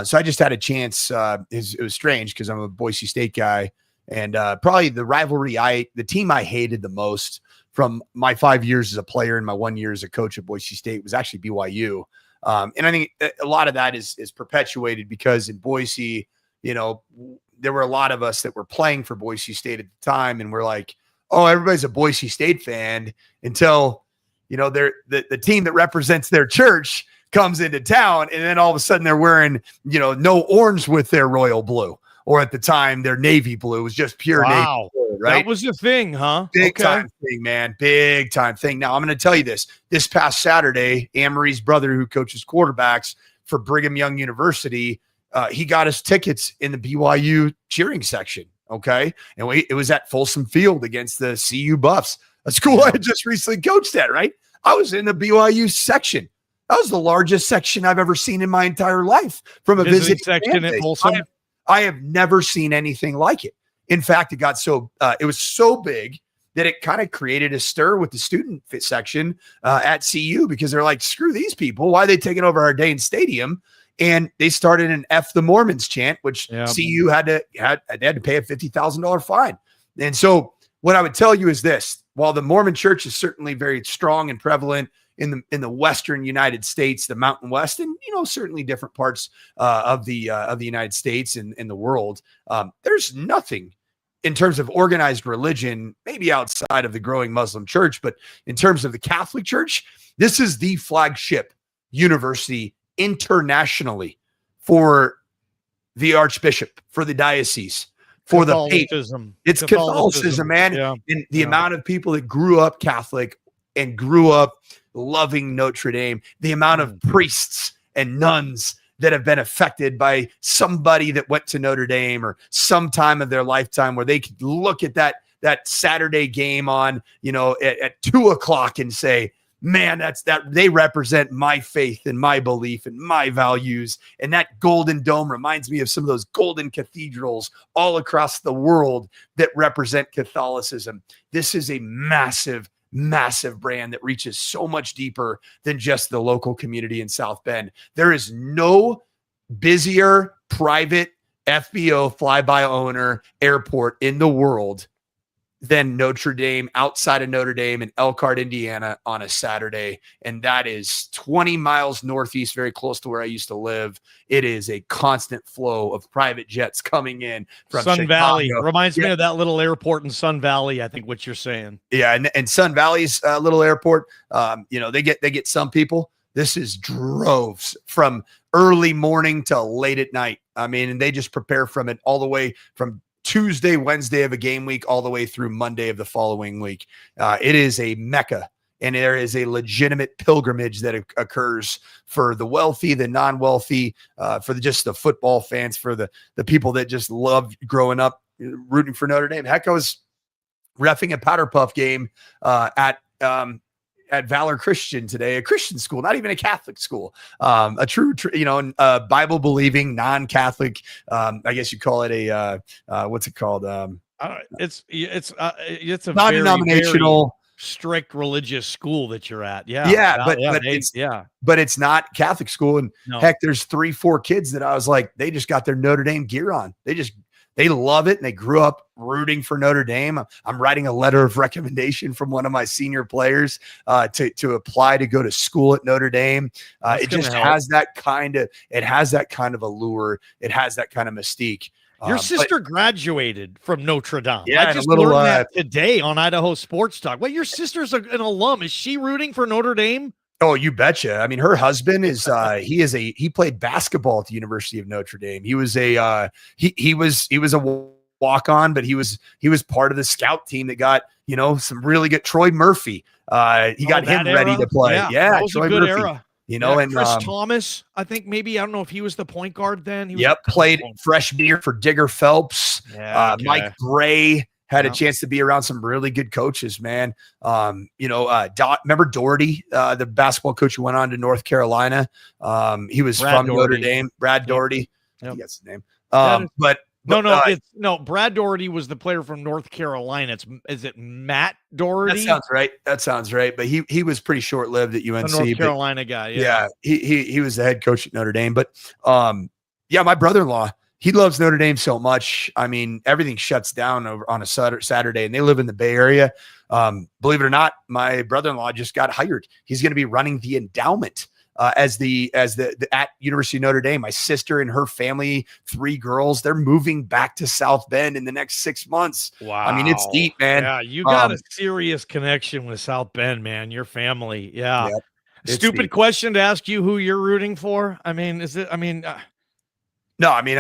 So I just had a chance. It was strange because I'm a Boise State guy, and probably the rivalry the team I hated the most from my 5 years as a player and my 1 year as a coach at Boise State was actually BYU. And I think a lot of that is perpetuated because in Boise, there were a lot of us that were playing for Boise State at the time, and we're like, "Oh, everybody's a Boise State fan," until they're the team that represents their church comes into town, and then all of a sudden they're wearing, no orange with their royal blue, or at the time their navy blue. It was just pure navy blue, right? That was the thing, huh? Big time thing, man. Big time thing. Now I'm going to tell you this past Saturday, Amory's brother, who coaches quarterbacks for Brigham Young University, he got us tickets in the BYU cheering section. Okay. And it was at Folsom Field against the CU Buffs, a school I had just recently coached at, right? I was in the BYU section. That was the largest section I've ever seen in my entire life from a visiting section at Folsom. I have never seen anything like it. In fact, it was so big that it kind of created a stir with the student fit section at CU, because they're like, screw these people. Why are they taking over our Dane Stadium? And they started an F the Mormons chant, which CU had to pay a $50,000 fine. And so what I would tell you is this: while the Mormon church is certainly very strong and prevalent in the Western United States, the Mountain West, and certainly different parts of the United States and in the world, there's nothing in terms of organized religion, maybe outside of the growing Muslim church, but in terms of the Catholic Church, this is the flagship university internationally for the archbishop, for the diocese, for the faith. It's Catholicism, man. Yeah. And the amount of people that grew up Catholic and grew up loving Notre Dame, the amount of priests and nuns that have been affected by somebody that went to Notre Dame or some time of their lifetime where they could look at that Saturday game on, at 2:00 and say, man, that they represent my faith and my belief and my values. And that golden dome reminds me of some of those golden cathedrals all across the world that represent Catholicism. This is a massive brand that reaches so much deeper than just the local community in South Bend. There is no busier private FBO fly-by owner airport in the world than Notre Dame, outside of Notre Dame in Elkhart, Indiana on a Saturday. And that is 20 miles northeast, very close to where I used to live. It is a constant flow of private jets coming in from Sun Chicago. Valley. Reminds me of that little airport in Sun Valley, I think what you're saying. Yeah, and Sun Valley's little airport, they get some people. This is droves from early morning till late at night. I mean, and they just prepare from it all the way from Tuesday, Wednesday of a game week, all the way through Monday of the following week. It is a mecca, and there is a legitimate pilgrimage that occurs for the wealthy, the non-wealthy, for just the football fans, for the people that just love growing up rooting for Notre Dame. Heck, I was reffing a Powder Puff game at Valor Christian today, a Christian school, not even a Catholic school, a true, Bible believing, non-Catholic. I guess you call it a, what's it called? It's a non-denominational, very strict religious school that you're at. But it's not Catholic school. And heck, there's 3-4 kids that I was like, they just got their Notre Dame gear on. They love it, and they grew up rooting for Notre Dame. I'm writing a letter of recommendation from one of my senior players to apply to go to school at Notre Dame. It just has that kind of allure. It has that kind of mystique. Your sister graduated from Notre Dame. Yeah, I just learned that today on Idaho Sports Talk. Well, your sister's an alum. Is she rooting for Notre Dame? Oh, you betcha. I mean, her husband is he played basketball at the University of Notre Dame. He was a walk-on, but he was part of the scout team that got, some really good Troy Murphy. He got him ready to play. Yeah, that was Troy a good Murphy. era. And Chris Thomas, I think maybe, I don't know if he was the point guard then. He played freshman year for Digger Phelps. Mike Gray had a chance to be around some really good coaches, man. Remember Doherty, the basketball coach who went on to North Carolina? He was from Notre Dame. Brad Doherty. I think that's the name. Brad Doherty was the player from North Carolina. Is it Matt Doherty? That sounds right. But he was pretty short-lived at UNC. The North Carolina guy. Yeah. He was the head coach at Notre Dame. But my brother-in-law, he loves Notre Dame so much. I mean, everything shuts down over on a Saturday, and they live in the Bay Area. Believe it or not, my brother-in-law just got hired. He's going to be running the endowment as the at University of Notre Dame. My sister and her family, 3 girls, they're moving back to South Bend in the next 6 months. Wow. I mean, it's deep, man. Yeah, you got a serious connection with South Bend, man. Your family. Yeah. Yep, stupid deep. Question to ask you who you're rooting for. I mean, no, I mean,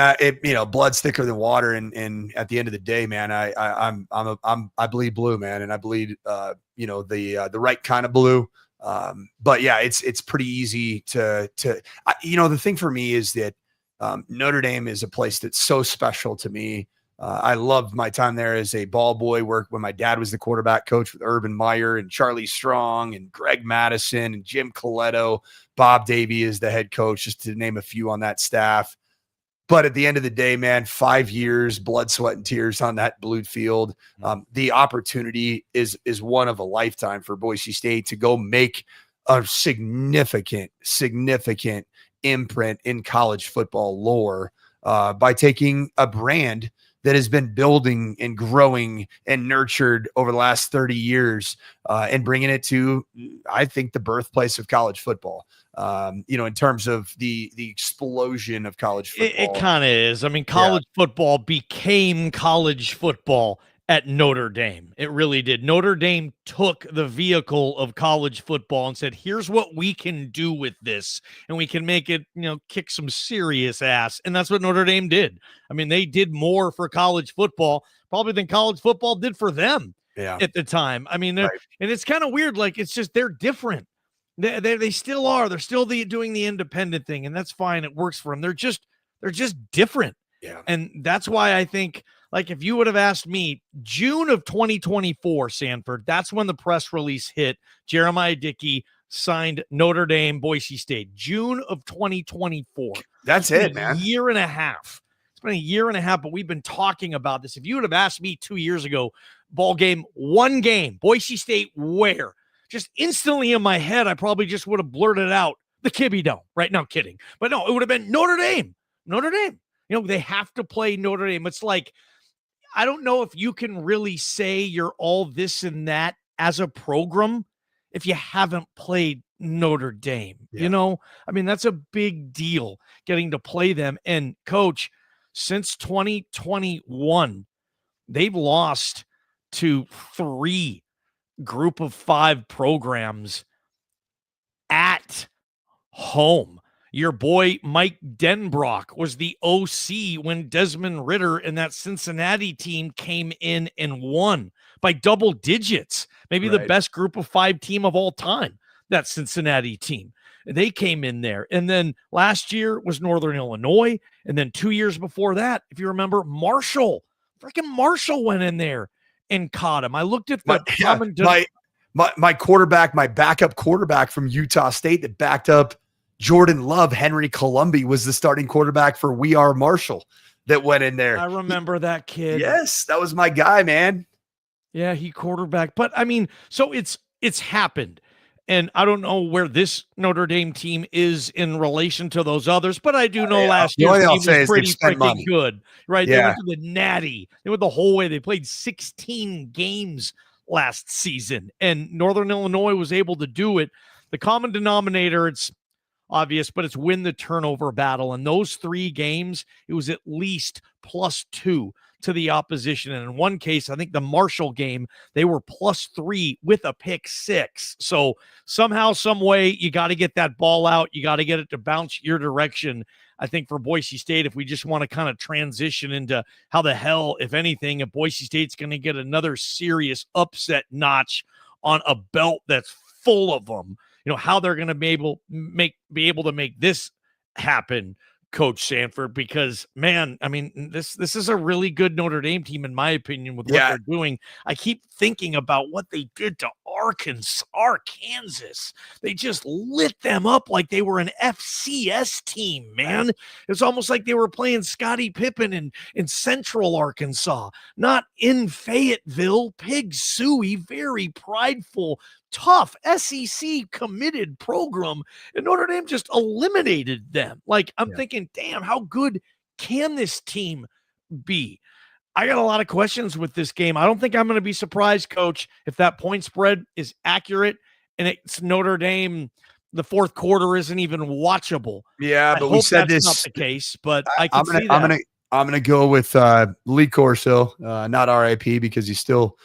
blood's thicker than water, and at the end of the day, man, I bleed blue, man, and I bleed, the right kind of blue. But yeah, it's pretty easy to the thing for me is that Notre Dame is a place that's so special to me. I loved my time there as a ball boy. When my dad was the quarterback coach with Urban Meyer and Charlie Strong and Greg Madison and Jim Coletto, Bob Davie is the head coach, just to name a few on that staff. But at the end of the day, man, 5 years, blood, sweat, and tears on that blue field. The opportunity is one of a lifetime for Boise State to go make a significant imprint in college football lore by taking a brand that has been building and growing and nurtured over the last 30 years and bringing it to, I think, the birthplace of college football. In terms of the explosion of college football. It kind of is. I mean, college football became college football at Notre Dame. It really did. Notre Dame took the vehicle of college football and said, here's what we can do with this. And we can make it, kick some serious ass. And that's what Notre Dame did. I mean, they did more for college football probably than college football did for them at the time. I mean, and it's kind of weird. Like, it's just, they're different. They still are. They're still doing the independent thing, and that's fine. It works for them. They're just different. Yeah. And that's why I think Like if you would have asked me June of 2024, Sanford, that's when the press release hit. Jeremiah Dickey signed Notre Dame, Boise State, June of 2024. That's it, man. Year and a half. It's been a year and a half, but we've been talking about this. If you would have asked me 2 years ago, ball game, one game, Boise State, where? Just instantly in my head, I probably just would have blurted out the Kibby Dome. Right now, kidding. But no, it would have been Notre Dame. Notre Dame. They have to play Notre Dame. It's like, I don't know if you can really say you're all this and that as a program if you haven't played Notre Dame. Yeah. That's a big deal getting to play them. And coach, since 2021, they've lost to 3 group of 5 programs at home. Your boy Mike Denbrock was the OC when Desmond Ridder and that Cincinnati team came in and won by double digits. Maybe the best group of 5 team of all time, that Cincinnati team. They came in there. And then last year was Northern Illinois. And then 2 years before that, if you remember, Marshall went in there and caught him. I looked at the my quarterback, my backup quarterback from Utah State that backed up Jordan Love, Henry Columbi, was the starting quarterback for We Are Marshall that went in there. I remember that kid. Yes, that was my guy, man. Yeah, he quarterbacked. But so it's happened. And I don't know where this Notre Dame team is in relation to those others, but I do know last year's team was pretty freaking good, right? Yeah. They went to the Natty. They went the whole way. They played 16 games last season, and Northern Illinois was able to do it. The common denominator, it's obvious, but it's win the turnover battle. And those 3 games, it was at least +2 to the opposition. And in one case, I think the Marshall game, they were +3 with a pick 6. So somehow, some way, you got to get that ball out. You got to get it to bounce your direction. I think for Boise State, if we just want to kind of transition into how the hell, if anything, if Boise State's going to get another serious upset notch on a belt that's full of them, how they're going to be able to make this happen, Coach Sanford, because man, this is a really good Notre Dame team, in my opinion, with what they're doing. I keep thinking about what they did to Kansas. They just lit them up like they were an FCS team, man. It's almost like they were playing Scottie Pippen in Central Arkansas, not in Fayetteville. Pig Suey, very prideful, tough SEC committed program, and Notre Dame just eliminated them. Like, I'm thinking, damn, how good can this team be? I got a lot of questions with this game. I don't think I'm going to be surprised, Coach, if that point spread is accurate and it's Notre Dame. The fourth quarter isn't even watchable. Yeah, but we said this. Not the case, but I can see that. I'm gonna go with Lee Corso, not RIP because he's still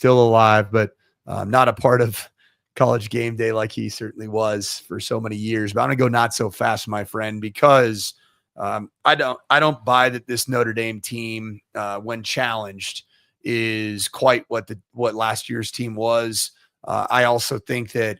alive, but not a part of College Game Day like he certainly was for so many years. But I'm gonna go not so fast, my friend, because I don't buy that this Notre Dame team, when challenged, is quite what last year's team was. I also think that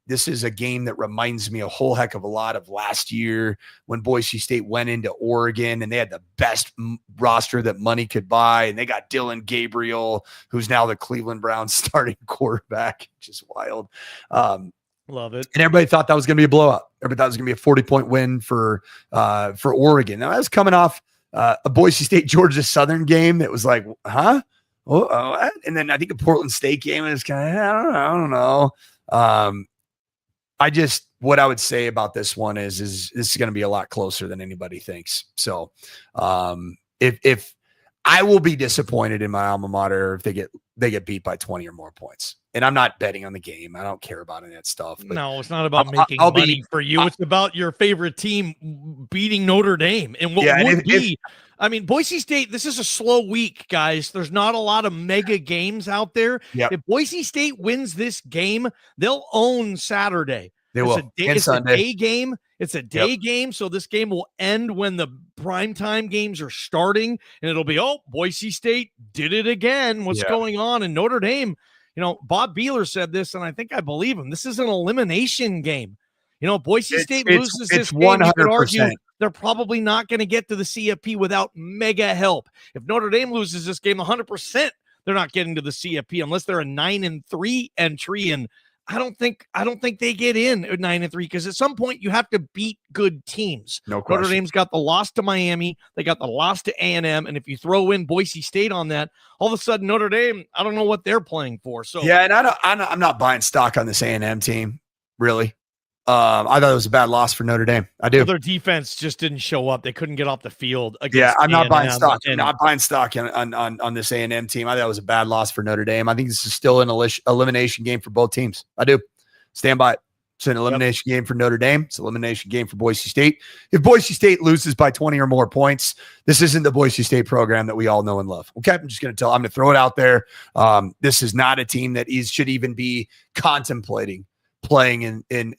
this is a game that reminds me a whole heck of a lot of last year when Boise State went into Oregon and they had the best roster that money could buy. And they got Dylan Gabriel, who's now the Cleveland Browns starting quarterback, which is wild. Love it. And everybody thought that was going to be a blowout. Everybody thought it was going to be a 40-point win for Oregon. Now, I was coming off a Boise State Georgia Southern game that was like, huh? Oh, and then I think a Portland State game is kind of, I don't know. What I would say about this one is this is going to be a lot closer than anybody thinks. So, if I will be disappointed in my alma mater if they get beat by 20 or more points, and I'm not betting on the game. I don't care about any of that stuff. No, it's not about making money for you. It's about your favorite team beating Notre Dame. And Boise State, this is a slow week, guys. There's not a lot of mega games out there. Yep. If Boise State wins this game, they'll own Saturday. It's a day game. It's a day game. So this game will end when the primetime games are starting, and it'll be, Boise State did it again. What's going on? And Notre Dame, Bob Beeler said this, and I think I believe him. This is an elimination game. Boise State loses this game, you could argue they're probably not going to get to the CFP without mega help. If Notre Dame loses this game, 100%, they're not getting to the CFP unless they're a 9-3 entry. And I don't think they get in at 9-3 because at some point you have to beat good teams. No question. Notre Dame's got the loss to Miami. They got the loss to A&M. And if you throw in Boise State on that, all of a sudden Notre Dame, I don't know what they're playing for. So yeah, and I'm not buying stock on this A&M team, really. I thought it was a bad loss for Notre Dame. I do. Well, their defense just didn't show up. They couldn't get off the field against Yeah, I'm not buying stock. And, I'm not buying stock on this A&M team. I thought it was a bad loss for Notre Dame. I think this is still an elimination game for both teams. I do. Stand by it. It's an elimination game for Notre Dame. It's an elimination game for Boise State. If Boise State loses by 20 or more points, this isn't the Boise State program that we all know and love. Okay, I'm going to throw it out there. This is not a team that should even be contemplating playing in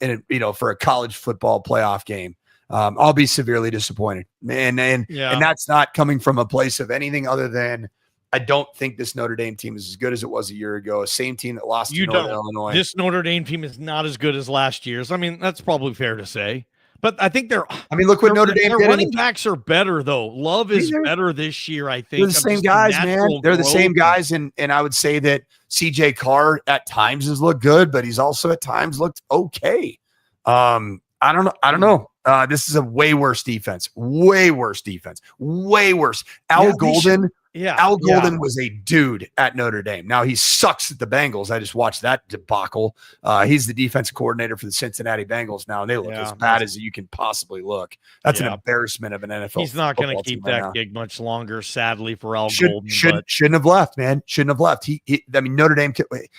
for a college football playoff game. I'll be severely disappointed. And that's not coming from a place of anything other than I don't think this Notre Dame team is as good as it was a year ago. Same team that lost to Northern Illinois. This Notre Dame team is not as good as last year's. I mean, that's probably fair to say. But I think look what Notre Dame did. Their running backs are better, though. Love is better this year, I think. They're the same guys, man. They're the same guys. And I would say that CJ Carr at times has looked good, but he's also at times looked okay. I don't know. This is a way worse defense. Way worse. Al Golden was a dude at Notre Dame. Now he sucks at the Bengals. I just watched that debacle. He's the defensive coordinator for the Cincinnati Bengals now, and they look as bad as you can possibly look. That's an embarrassment of an NFL. He's not going to keep that gig much longer, sadly, for Al Golden. Shouldn't have left, man. Shouldn't have left. Notre Dame.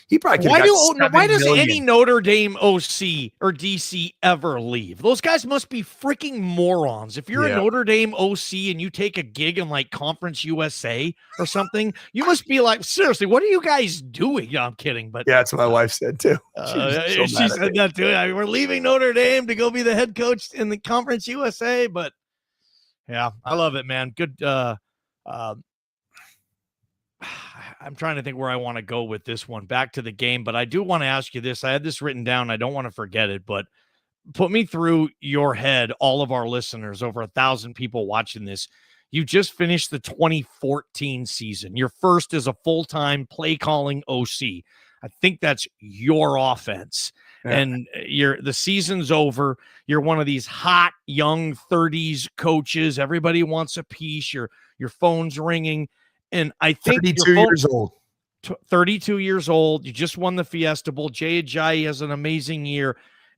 He probably could have why does any Notre Dame OC or DC ever leave? Those guys must be freaking morons. If you're a Notre Dame OC and you take a gig in like Conference USA or something, you must be like, seriously, what are you guys doing? Yeah, I'm kidding, but that's what my wife said too. She said that too. We're leaving Notre Dame to go be the head coach in the Conference USA, but yeah, I love it, man. Good. I'm trying to think where I want to go with this one. Back to the game, but I do want to ask you this. I had this written down. I don't want to forget it, but put me through your head, all of our listeners, over 1,000 people watching this. You just finished the 2014 season, your first as a full-time play calling OC. I think that's your offense. Yeah. And the season's over. You're one of these hot young 30s coaches. Everybody wants a piece. Your phone's ringing. And I think 32 years old. 32 years old. You just won the Fiesta Bowl. Jay Ajayi has an amazing year.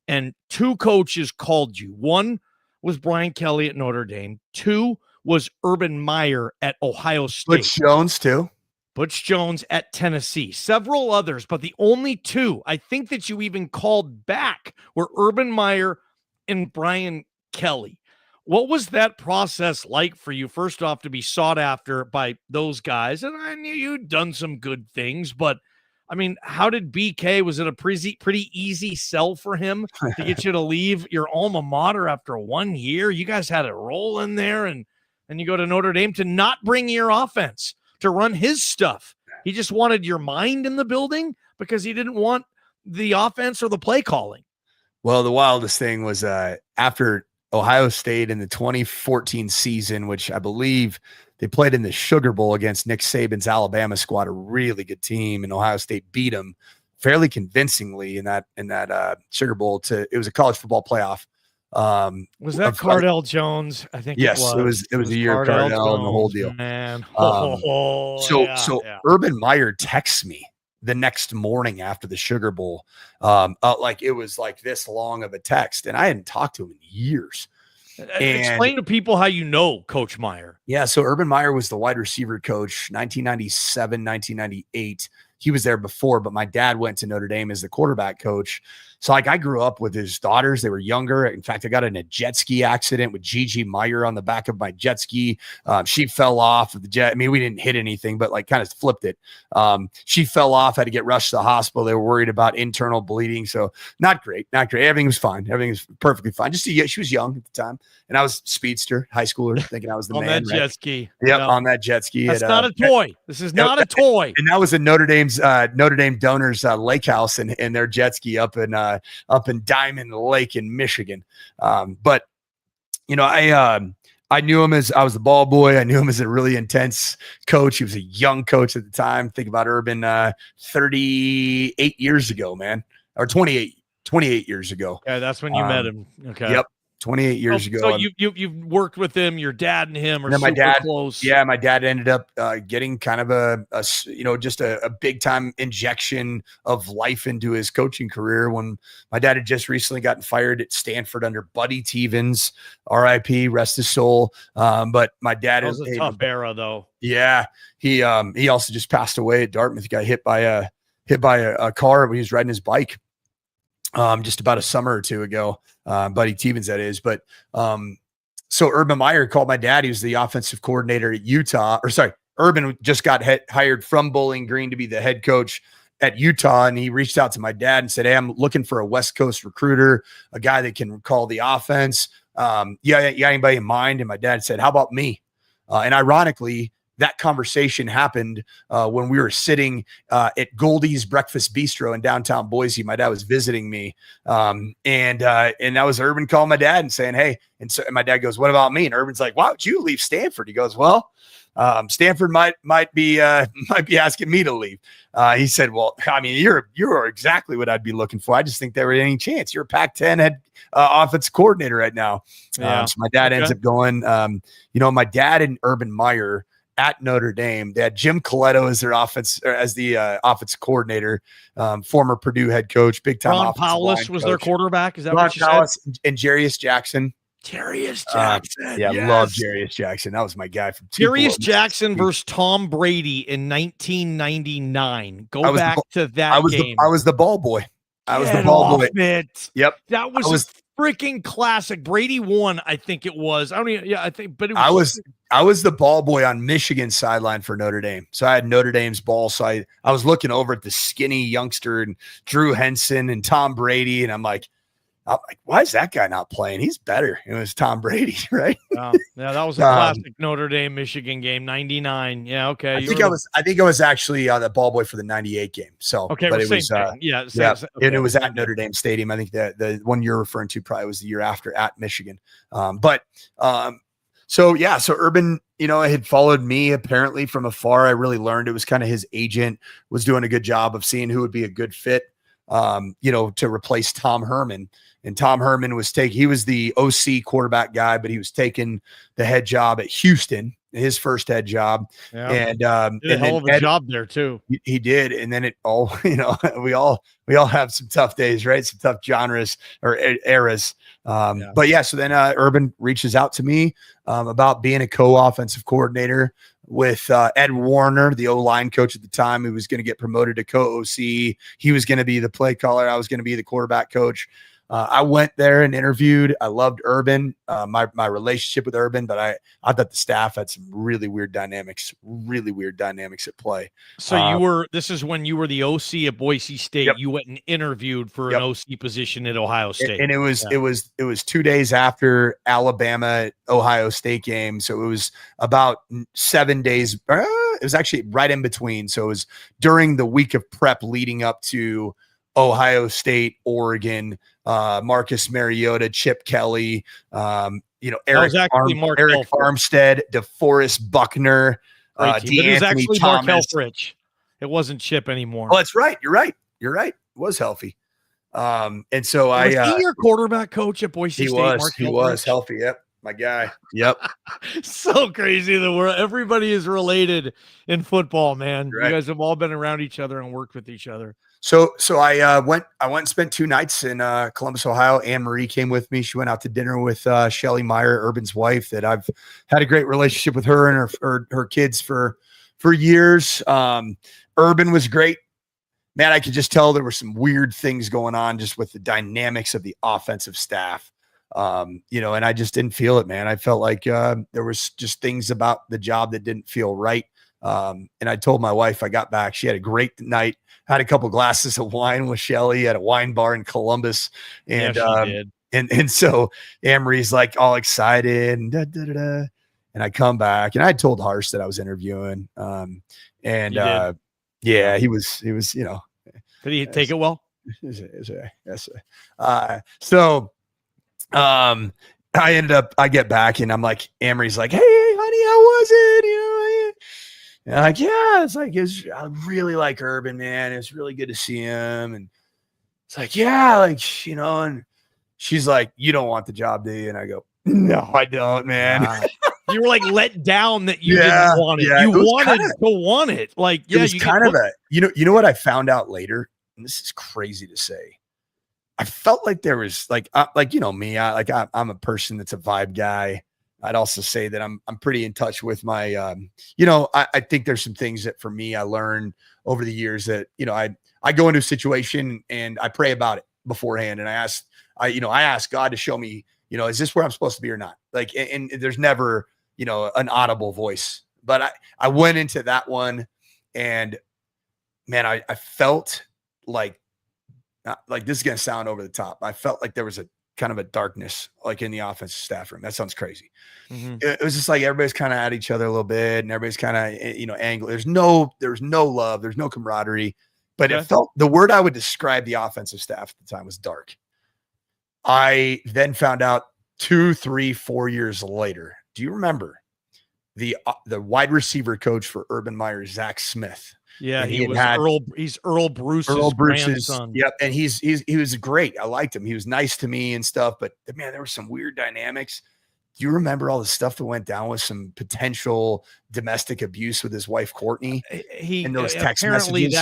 And 2 coaches called you. One was Brian Kelly at Notre Dame. 2 was Urban Meyer at Ohio State. Butch Jones, too. Butch Jones at Tennessee. Several others, but the only 2 I think that you even called back were Urban Meyer and Brian Kelly. What was that process like for you, first off, to be sought after by those guys? And I knew you'd done some good things, but I mean, how did BK, was it a pretty easy sell for him to get you to leave your alma mater after 1 year? You guys had it roll in there, and you go to Notre Dame to not bring your offense, to run his stuff. He just wanted your mind in the building because he didn't want the offense or the play calling. Well, the wildest thing was after Ohio State in the 2014 season, which I believe they played in the Sugar Bowl against Nick Saban's Alabama squad, a really good team, and Ohio State beat them fairly convincingly in that Sugar Bowl. It was a college football playoff. Was that Cardell Jones? I think yes, it was a year Cardell Jones, and the whole deal. Man. So Urban Meyer texts me the next morning after the Sugar Bowl. Like it was like this long of a text, and I hadn't talked to him in years. Explain to people how you know Coach Meyer. Yeah, so Urban Meyer was the wide receiver coach 1997, 1998. He was there before, but my dad went to Notre Dame as the quarterback coach. So like I grew up with his daughters. They were younger. In fact, I got in a jet ski accident with Gigi Meyer on the back of my jet ski. She fell off of the jet. I mean, we didn't hit anything, but like kind of flipped it. She fell off, had to get rushed to the hospital. They were worried about internal bleeding. So not great. Everything was fine. Everything was perfectly fine. She was young at the time. And I was speedster, high schooler, thinking I was the on man. On that jet ski. Yep, on that jet ski. That's not a toy. This is not a toy. And that was in Notre Dame Donors Lake House and their jet ski up in up in Diamond Lake in Michigan. But I knew him as I was the ball boy. I knew him as a really intense coach. He was a young coach at the time. Think about Urban 38 years ago, man, or 28 years ago. Yeah, that's when you met him. Okay. Yep. 28 years ago. So you've worked with him. Your dad and him are super close. Yeah, my dad ended up getting kind of just a big time injection of life into his coaching career when my dad had just recently gotten fired at Stanford under Buddy Tevens, R.I.P. rest his soul. But my dad was a tough era though. Yeah, he also just passed away at Dartmouth. He got hit by a car when he was riding his bike. Just about a summer or two ago, Buddy Tevens, that is. But so Urban Meyer called my dad. He was the offensive coordinator at Utah. Urban just got hired from Bowling Green to be the head coach at Utah. And he reached out to my dad and said, "Hey, I'm looking for a West Coast recruiter, a guy that can call the offense. Yeah, anybody in mind?" And my dad said, "How about me?" And ironically, that conversation happened when we were sitting at Goldie's Breakfast Bistro in downtown Boise. My dad was visiting me, and that was Urban calling my dad and saying, "Hey," and my dad goes, "What about me?" And Urban's like, "Why would you leave Stanford?" He goes, "Well, Stanford might be asking me to leave." He said, "Well, I mean, you're exactly what I'd be looking for. I just think there was any chance. You're a Pac-10 head offensive coordinator right now." Yeah. So my dad ends up going. My dad and Urban Meyer at Notre Dame, they had Jim Coletto as their offensive coordinator, former Purdue head coach, big time. Ron Powless was their quarterback. Is that Ron what you Powless said? And Jarius Jackson. Jarius Jackson. Yeah, love Jarius Jackson. That was my guy from Jarius Jackson versus Tom Brady in 1999. Go back to that game. I was the ball boy. I was the ball boy. Yep. That was freaking classic. Brady won, I think it was. But it was. I was the ball boy on Michigan's sideline for Notre Dame. So I had Notre Dame's ball. So I was looking over at the skinny youngster and Drew Henson and Tom Brady. And I'm like, why is that guy not playing? He's better. It was Tom Brady, right? Yeah, that was a classic Notre Dame Michigan game, 99. Yeah, okay. I think I was actually the ball boy for the 98 game. So okay, but it was and it was at Notre Dame Stadium. I think that the one you're referring to probably was the year after at Michigan. So Urban, had followed me apparently from afar. I really learned it was kind of his agent was doing a good job of seeing who would be a good fit, to replace Tom Herman. And Tom Herman he was the OC quarterback guy, but he was taking the head job at Houston, his first head job. Yeah. And did a hell of a job there too. He did. And then it all, we all have some tough days, right? Some tough genres or eras. But yeah, so then Urban reaches out to me about being a co-offensive coordinator with Ed Warner, the O-line coach at the time, who was going to get promoted to co-OC. He was going to be the play caller. I was going to be the quarterback coach. I went there and interviewed. I loved Urban, my relationship with Urban, but I thought the staff had some really weird dynamics at play. So this is when you were the OC at Boise State. Yep. You went and interviewed for an OC position at Ohio State. And it was 2 days after Alabama Ohio State game. So it was about 7 days. It was actually right in between. So it was during the week of prep leading up to Ohio State, Oregon, Marcus Mariota, Chip Kelly, Eric Armstead, DeForest Buckner, it was actually Mark Helfrich. It wasn't Chip anymore. Oh, that's right. You're right. It was healthy. And so was he your quarterback coach at Boise State? He was healthy. Yep. My guy. Yep. So crazy the world. Everybody is related in football, man. Right. You guys have all been around each other and worked with each other. So I went and spent 2 nights in Columbus, Ohio. Anne Marie came with me. She went out to dinner with Shelly Meyer, Urban's wife, that I've had a great relationship with her and her kids for years. Urban was great. Man, I could just tell there were some weird things going on just with the dynamics of the offensive staff. And I just didn't feel it, man. I felt like there was just things about the job that didn't feel right. And I told my wife, I got back, she had a great night, had a couple glasses of wine with Shelly at a wine bar in Columbus. And, and so Amory's like all excited and and I come back and I told Harsh that I was interviewing. He was, Did he take it well? I get back and I'm like, Amory's like, hey, honey, how was it? And I'm like, yeah, I really like Urban, man. It was really good to see him. And it's like, yeah, like, and she's like, you don't want the job, do you? And I go, no, I don't, man. You were like let down that you didn't want it. Yeah, you wanted to want it. Like, yeah, it was you know what I found out later, and this is crazy to say. I felt like there was me. I'm a person that's a vibe guy. I'd also say that I'm pretty in touch with my, I think there's some things that for me I learned over the years that I go into a situation and I pray about it beforehand, and I ask God to show me, is this where I'm supposed to be or not? Like, and there's never an audible voice, but I went into that one, and man, I felt like this is going to sound over the top. I felt like there was a kind of a darkness like in the offensive staff room. That sounds crazy. Mm-hmm. It was just like everybody's kind of at each other a little bit, and everybody's kind of, angle. There was no love. There's no camaraderie, but it felt, the word I would describe the offensive staff at the time was dark. I then found out 2, 3, 4 years later. Do you remember the wide receiver coach for Urban Meyer, Zach Smith? Yeah, he's Earl Bruce's grandson. Yep, and he was great. I liked him. He was nice to me and stuff, but man, there were some weird dynamics. Do you remember all the stuff that went down with some potential domestic abuse with his wife Courtney? And those text messages.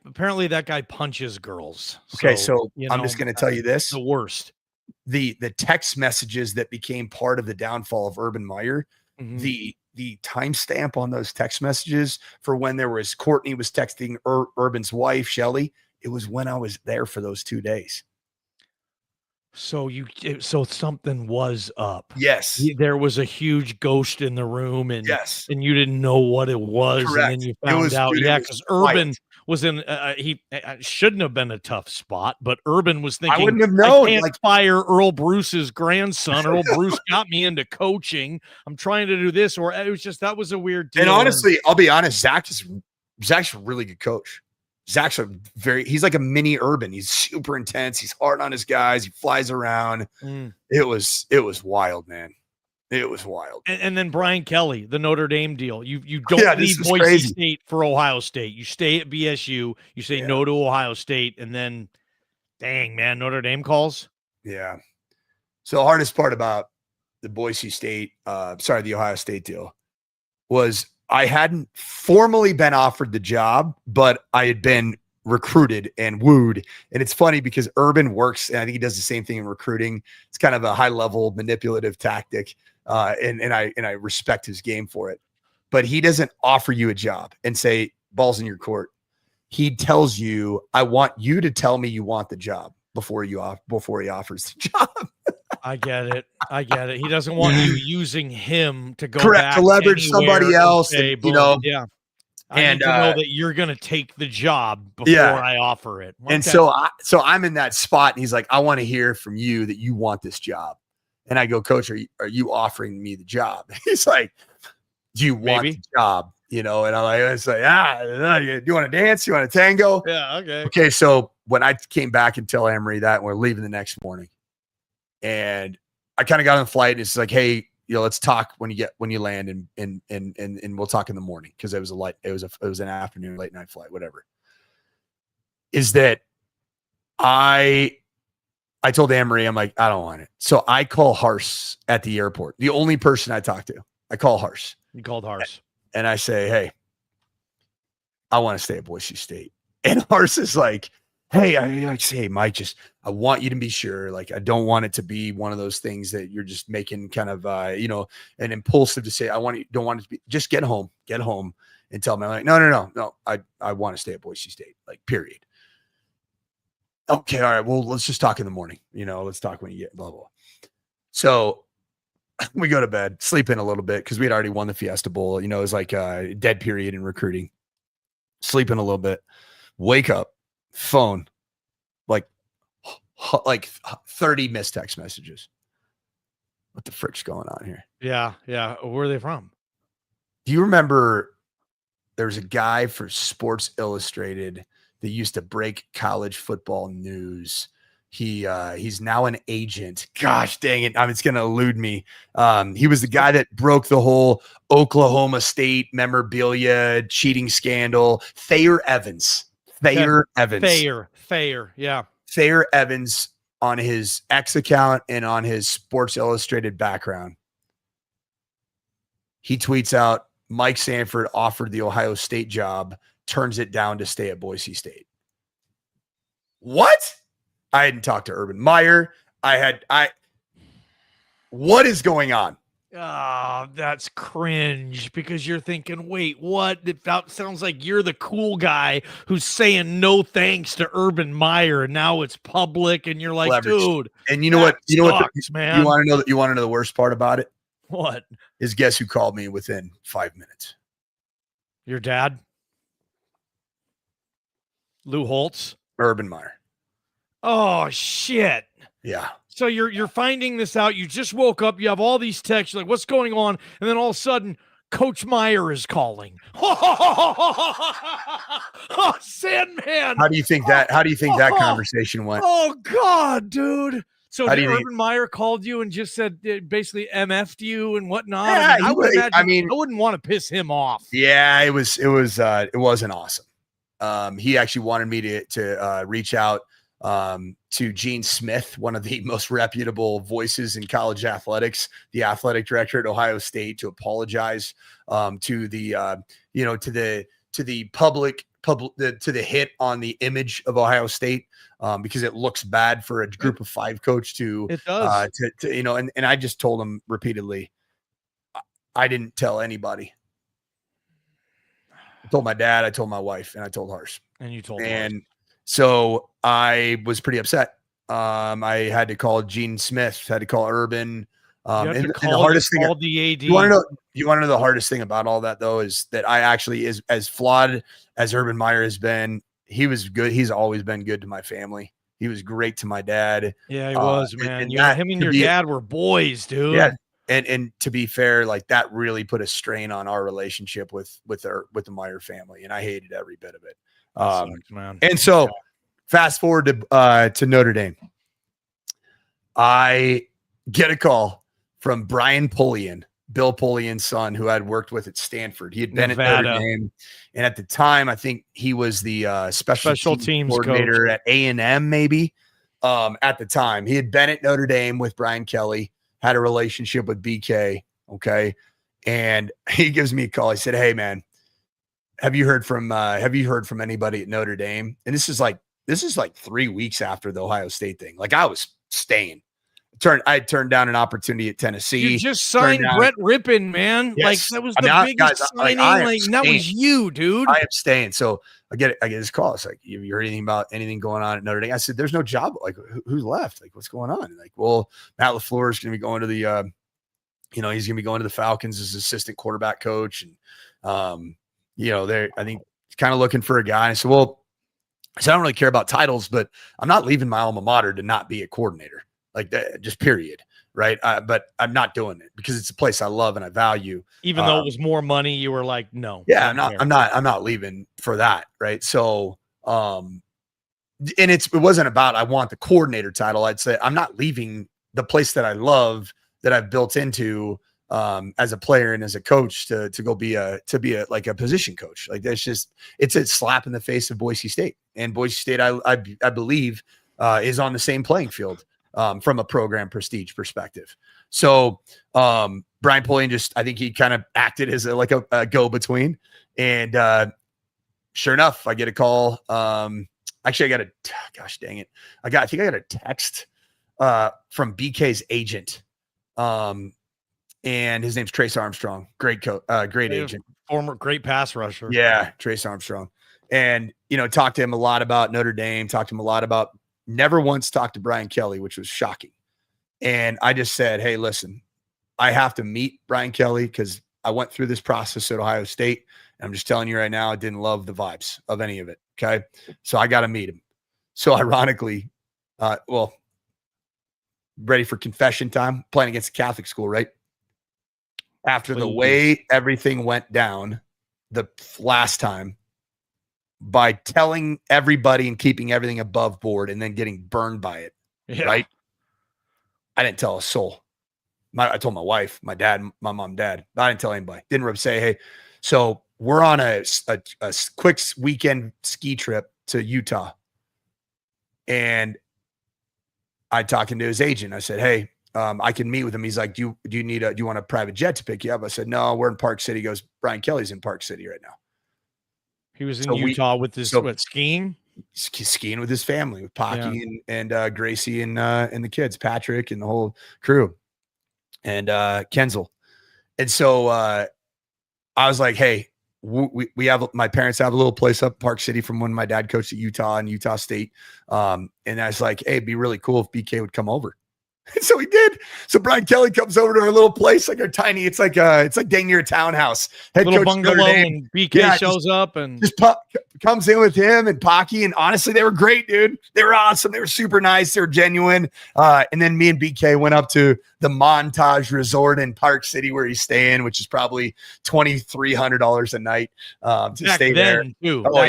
Apparently that guy punches girls. Okay, so I'm just going to tell you this: the worst. The text messages that became part of the downfall of Urban Meyer. Mm-hmm. The timestamp on those text messages for when Courtney was texting Urban's wife, Shelly, it was when I was there for those 2 days. So something was up. Yes. There was a huge ghost in the room, and yes, and you didn't know what it was. Correct. And then you found out. Yeah, because Urban was in, he shouldn't have been a tough spot, but Urban was thinking, I wouldn't have known. I can't fire Earl Bruce's grandson. Earl Bruce got me into coaching. I'm trying to do this, or it was just, that was a weird deal. And honestly, I'll be honest, Zach's a really good coach. Zach's he's like a mini Urban. He's super intense. He's hard on his guys. He flies around. It was wild, man. It was wild. And then Brian Kelly, the Notre Dame deal. You don't leave Boise State for Ohio State. You stay at BSU. You say no to Ohio State, and then, dang, man, Notre Dame calls. Yeah. So the hardest part about the the Ohio State deal was I hadn't formally been offered the job, but I had been recruited and wooed. And it's funny because Urban works, and I think he does the same thing in recruiting. It's kind of a high level manipulative tactic. And I respect his game for it, but he doesn't offer you a job and say ball's in your court. He tells you, I want you to tell me you want the job before he offers the job. I get it. He doesn't want you using him to go correct, to leverage somebody else. Say, and, I need to know that you're going to take the job before I offer it. Okay. And so I'm in that spot, and he's like, I want to hear from you that you want this job. And I go, Coach, are you offering me the job? He's like, do you want the job? And I'm like, do you want to dance? You want to tango? Yeah. Okay. Okay. So when I came back and tell Emery that, and we're leaving the next morning, and I kind of got on the flight, and it's like, hey, let's talk when you land, and we'll talk in the morning. Cause it was an afternoon, late night flight, whatever. Is that I told Amory, I'm like, I don't want it. So I call Hars at the airport. The only person I talk to, I call Hars. You called Hars. And I say, hey, I want to stay at Boise State. And Hars is like, hey, I say, hey, Mike, I want you to be sure. Like, I don't want it to be one of those things that you're just making kind of, an impulsive to say, don't want it to be, just get home and tell me. I'm like, no. I want to stay at Boise State, like, period. Okay, all right. Well, let's just talk in the morning. Let's talk when you get blah, blah. So we go to bed, sleep in a little bit because we had already won the Fiesta Bowl. It was like a dead period in recruiting. Sleep in a little bit, wake up, phone, like 30 missed text messages. What the frick's going on here? Yeah. Where are they from? Do you remember there was a guy for Sports Illustrated that used to break college football news. He's now an agent. Gosh dang it. It's going to elude me. He was the guy that broke the whole Oklahoma State memorabilia cheating scandal. Thayer Evans. Thayer, yeah. Thayer Evans on his X account and on his Sports Illustrated background. He tweets out, Mike Sanford offered the Ohio State job, turns it down to stay at Boise State. What? I hadn't talked to Urban Meyer. What is going on? Oh, that's cringe because you're thinking, wait, what? That sounds like you're the cool guy who's saying no thanks to Urban Meyer, and now it's public, and you're like, Leverage. dude. And you know what? Man. You want to know the worst part about it? What? Is guess who called me within 5 minutes? Your dad? Lou Holtz? Urban Meyer. Oh shit. Yeah. So you're finding this out. You just woke up. You have all these texts. You're like, what's going on? And then all of a sudden, Coach Meyer is calling. Oh, Sandman. How do you think that conversation went? Oh God, dude. So How did do you Urban Meyer called you and just said basically MF'd you and whatnot? Yeah, I wouldn't want to piss him off. Yeah, it wasn't awesome. He actually wanted me to reach out to Gene Smith, one of the most reputable voices in college athletics, the athletic director at Ohio State, to apologize to the hit on the image of Ohio State, because it looks bad for a group of 5 coach to, it does. And I just told him repeatedly, I didn't tell anybody. I told my dad, I told my wife, and I told Hars. And you told And so I was pretty upset. I had to call Gene Smith, had to call Urban. And the hardest thing, the AD. You want to know the hardest thing about all that, though, is that I actually, is as flawed as Urban Meyer has been, he was good. He's always been good to my family. He was great to my dad. Yeah, he was, man. And him and your dad were boys, dude. Yeah. And to be fair, like, that really put a strain on our relationship with the Meyer family, and I hated every bit of it. Sucks, man. And so fast forward to Notre Dame. I get a call from Brian Pullian, Bill Pullian's son, who I'd worked with at Stanford. He had been Nevada. at Notre Dame, and at the time, I think he was the special teams coordinator coach at A&M, maybe. At the time, he had been at Notre Dame with Brian Kelly, had a relationship with BK. Okay, and he gives me a call. He said, "Hey, man, have you heard from anybody at Notre Dame?" And this is like 3 weeks after the Ohio State thing. Like, I was staying. I turned down an opportunity at Tennessee. You just signed Brett Rippon, man. Yes. Like, that was the biggest signing. That was you, dude. I am staying. So I get this call. It's like, have you heard anything about anything going on at Notre Dame? I said, there's no job. Like, who's left? Like, what's going on? And like, well, Matt LaFleur is going to be going to the, he's going to be going to the Falcons as assistant quarterback coach. And, I think he's kind of looking for a guy. And I said, well, I don't really care about titles, but I'm not leaving my alma mater to not be a coordinator. Like that, just period. Right. But I'm not doing it because it's a place I love and I value. Even though it was more money, you were like, no. Yeah, I'm not leaving for that. Right. So, and it wasn't about, I want the coordinator title. I'd say I'm not leaving the place that I love, that I've built into as a player and as a coach to go be a position coach. Like, it's a slap in the face of Boise State, and Boise State, I believe, is on the same playing field. From a program prestige perspective. So Brian Pullian I think he kind of acted as a go-between. And sure enough, I get a call. Actually, gosh dang it. I think I got a text from BK's agent. And his name's Trace Armstrong. Great agent. Former great pass rusher. Yeah, Trace Armstrong. And, talked to him a lot about Notre Dame, talked to him a lot about, never once talked to Brian Kelly, which was shocking. And I just said, hey, listen, I have to meet Brian Kelly because I went through this process at Ohio State. And I'm just telling you right now, I didn't love the vibes of any of it. Okay. So I got to meet him. So ironically, ready for confession time, playing against a Catholic school, right? After the way everything went down the last time, by telling everybody and keeping everything above board and then getting burned by it. Yeah. Right. I didn't tell a soul. I told my wife, my dad, my mom, dad. I didn't tell anybody. Didn't say, hey, so we're on a quick weekend ski trip to Utah. And I talking to his agent. I said, hey, I can meet with him. He's like, do you want a private jet to pick you up? I said, no, we're in Park City. He goes, Brian Kelly's in Park City right now. He was in Utah with his skiing? Skiing with his family, with Pocky and Gracie and the kids, Patrick and the whole crew, and Kenzel. And so I was like, hey, we have, my parents have a little place up in Park City from when my dad coached at Utah and Utah State. And I was like, hey, it'd be really cool if BK would come over. And so he did. So Brian Kelly comes over to our little place, like our tiny, it's like dang near a townhouse. Head little coach bungalow, and BK shows up and just comes in with him and Pocky. And honestly, they were great, dude. They were awesome. They were super nice. They were genuine. And then me and BK went up to the Montage Resort in Park City where he's staying, which is probably $2,300 a night to stay there. Oh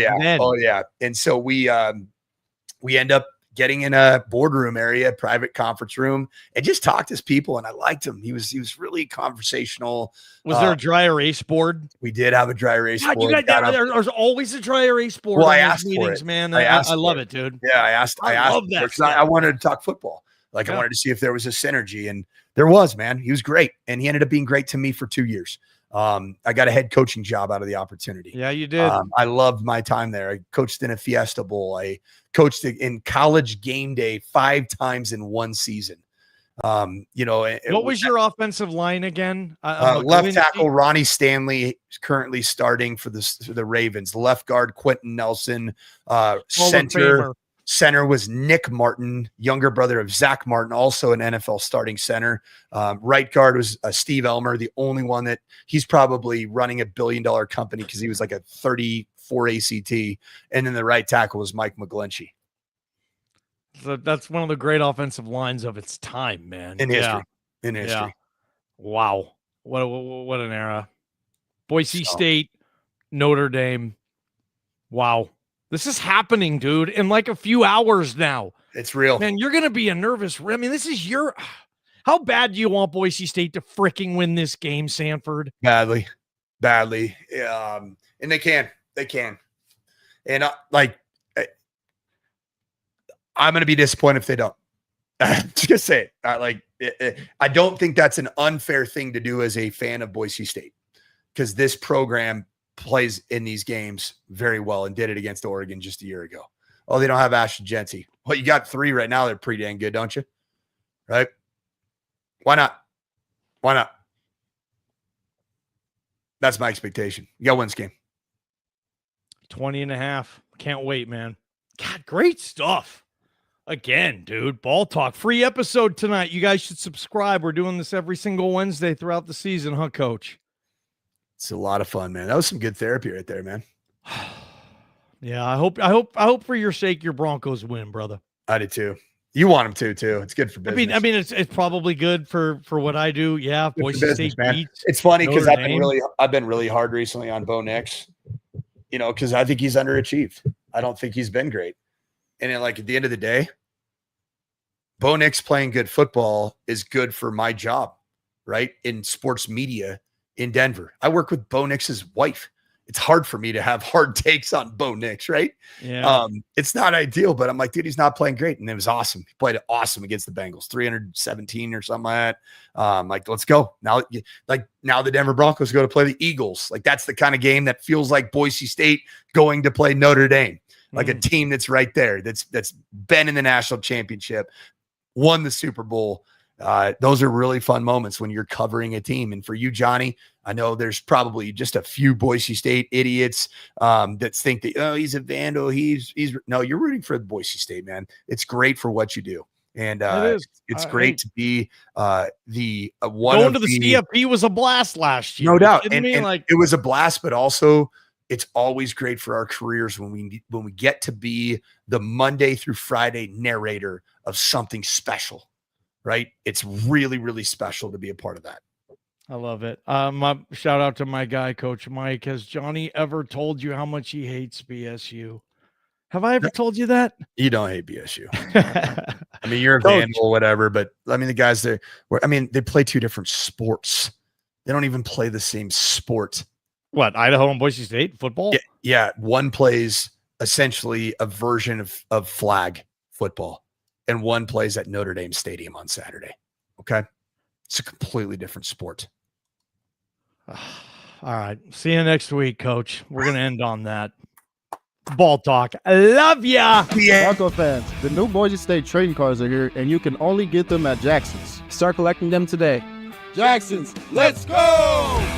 yeah. And so we end up getting in a boardroom area, private conference room, and just talked to his people. And I liked him. He was really conversational. Was there a dry erase board? We did have a dry erase board. You got there's always a dry erase board. Well, I asked meetings, for it. Man. I love it, dude. Yeah, I asked love that because I wanted to talk football. Like, I wanted to see if there was a synergy, and there was, man. He was great, and he ended up being great to me for 2 years. I got a head coaching job out of the opportunity. Yeah, you did. I loved my time there. I coached in a Fiesta Bowl. I coached in College Game Day 5 times in one season. What was your offensive line again? Left tackle Ronnie Stanley is currently starting for the Ravens. Left guard Quentin Nelson. Center was Nick Martin, younger brother of Zach Martin, also an NFL starting center. Right guard was Steve Elmer, the only one that he's probably running $1 billion company because he was like a 34 ACT. And then the right tackle was Mike McGlinchey. So that's one of the great offensive lines of its time, man. In history. Yeah. Wow. What an era. Boise State, Notre Dame. Wow. This is happening, dude, in like a few hours now. It's real. Man, you're going to be a nervous. I mean, this is how bad do you want Boise State to freaking win this game, Sanford? Badly. And they can. And I'm going to be disappointed if they don't. Just say it. I don't think that's an unfair thing to do as a fan of Boise State, because this program plays in these games very well and did it against Oregon just a year ago. Oh, they don't have Ashton Genty. Well, you got 3 right now. They're pretty dang good, don't you? Right? Why not? That's my expectation. You got to win this game. 20.5. Can't wait, man. God, great stuff. Again, dude, Ball Talk. Free episode tonight. You guys should subscribe. We're doing this every single Wednesday throughout the season, huh, Coach? It's a lot of fun, man. That was some good therapy right there, man. Yeah, I hope for your sake your Broncos win, brother. I did too. You want them to too. It's good for business. I mean, it's probably good for what I do. Yeah, Boise State beats. It's funny because I've been really hard recently on Bo Nix. Because I think he's underachieved. I don't think he's been great. And then, at the end of the day, Bo Nix playing good football is good for my job, right? In sports media in Denver. I work with Bo Nix's wife. It's hard for me to have hard takes on Bo Nix, right? Yeah. It's not ideal, but I'm like, dude, he's not playing great. And it was awesome. He played awesome against the Bengals, 317 or something like that. Let's go. Now the Denver Broncos go to play the Eagles. That's the kind of game that feels like Boise State going to play Notre Dame, a team that's right there, that's been in the national championship, won the Super Bowl. Those are really fun moments when you're covering a team. And for you, Johnny, I know there's probably just a few Boise State idiots that think that, he's a vandal. No, you're rooting for Boise State, man. It's great for what you do. And it's great to be the one going to the CFP was a blast last year. No doubt. And it was a blast, but also it's always great for our careers when we get to be the Monday through Friday narrator of something special. Right? It's really, really special to be a part of that. I love it. My shout out to my guy, Coach Mike. Has Johnny ever told you how much he hates BSU? Have I ever told you that? You don't hate BSU. I mean, you're a vandal, whatever, but I mean, the guys there, they play two different sports. They don't even play the same sport. What, Idaho and Boise State football? Yeah. One plays essentially a version of flag football, and one plays at Notre Dame Stadium on Saturday. Okay. It's a completely different sport. All right. See you next week, Coach. We're going to end on that. Ball talk. I love ya. Bronco fans, the new Boise State trading cards are here, and you can only get them at Jackson's. Start collecting them today. Jackson's, let's go!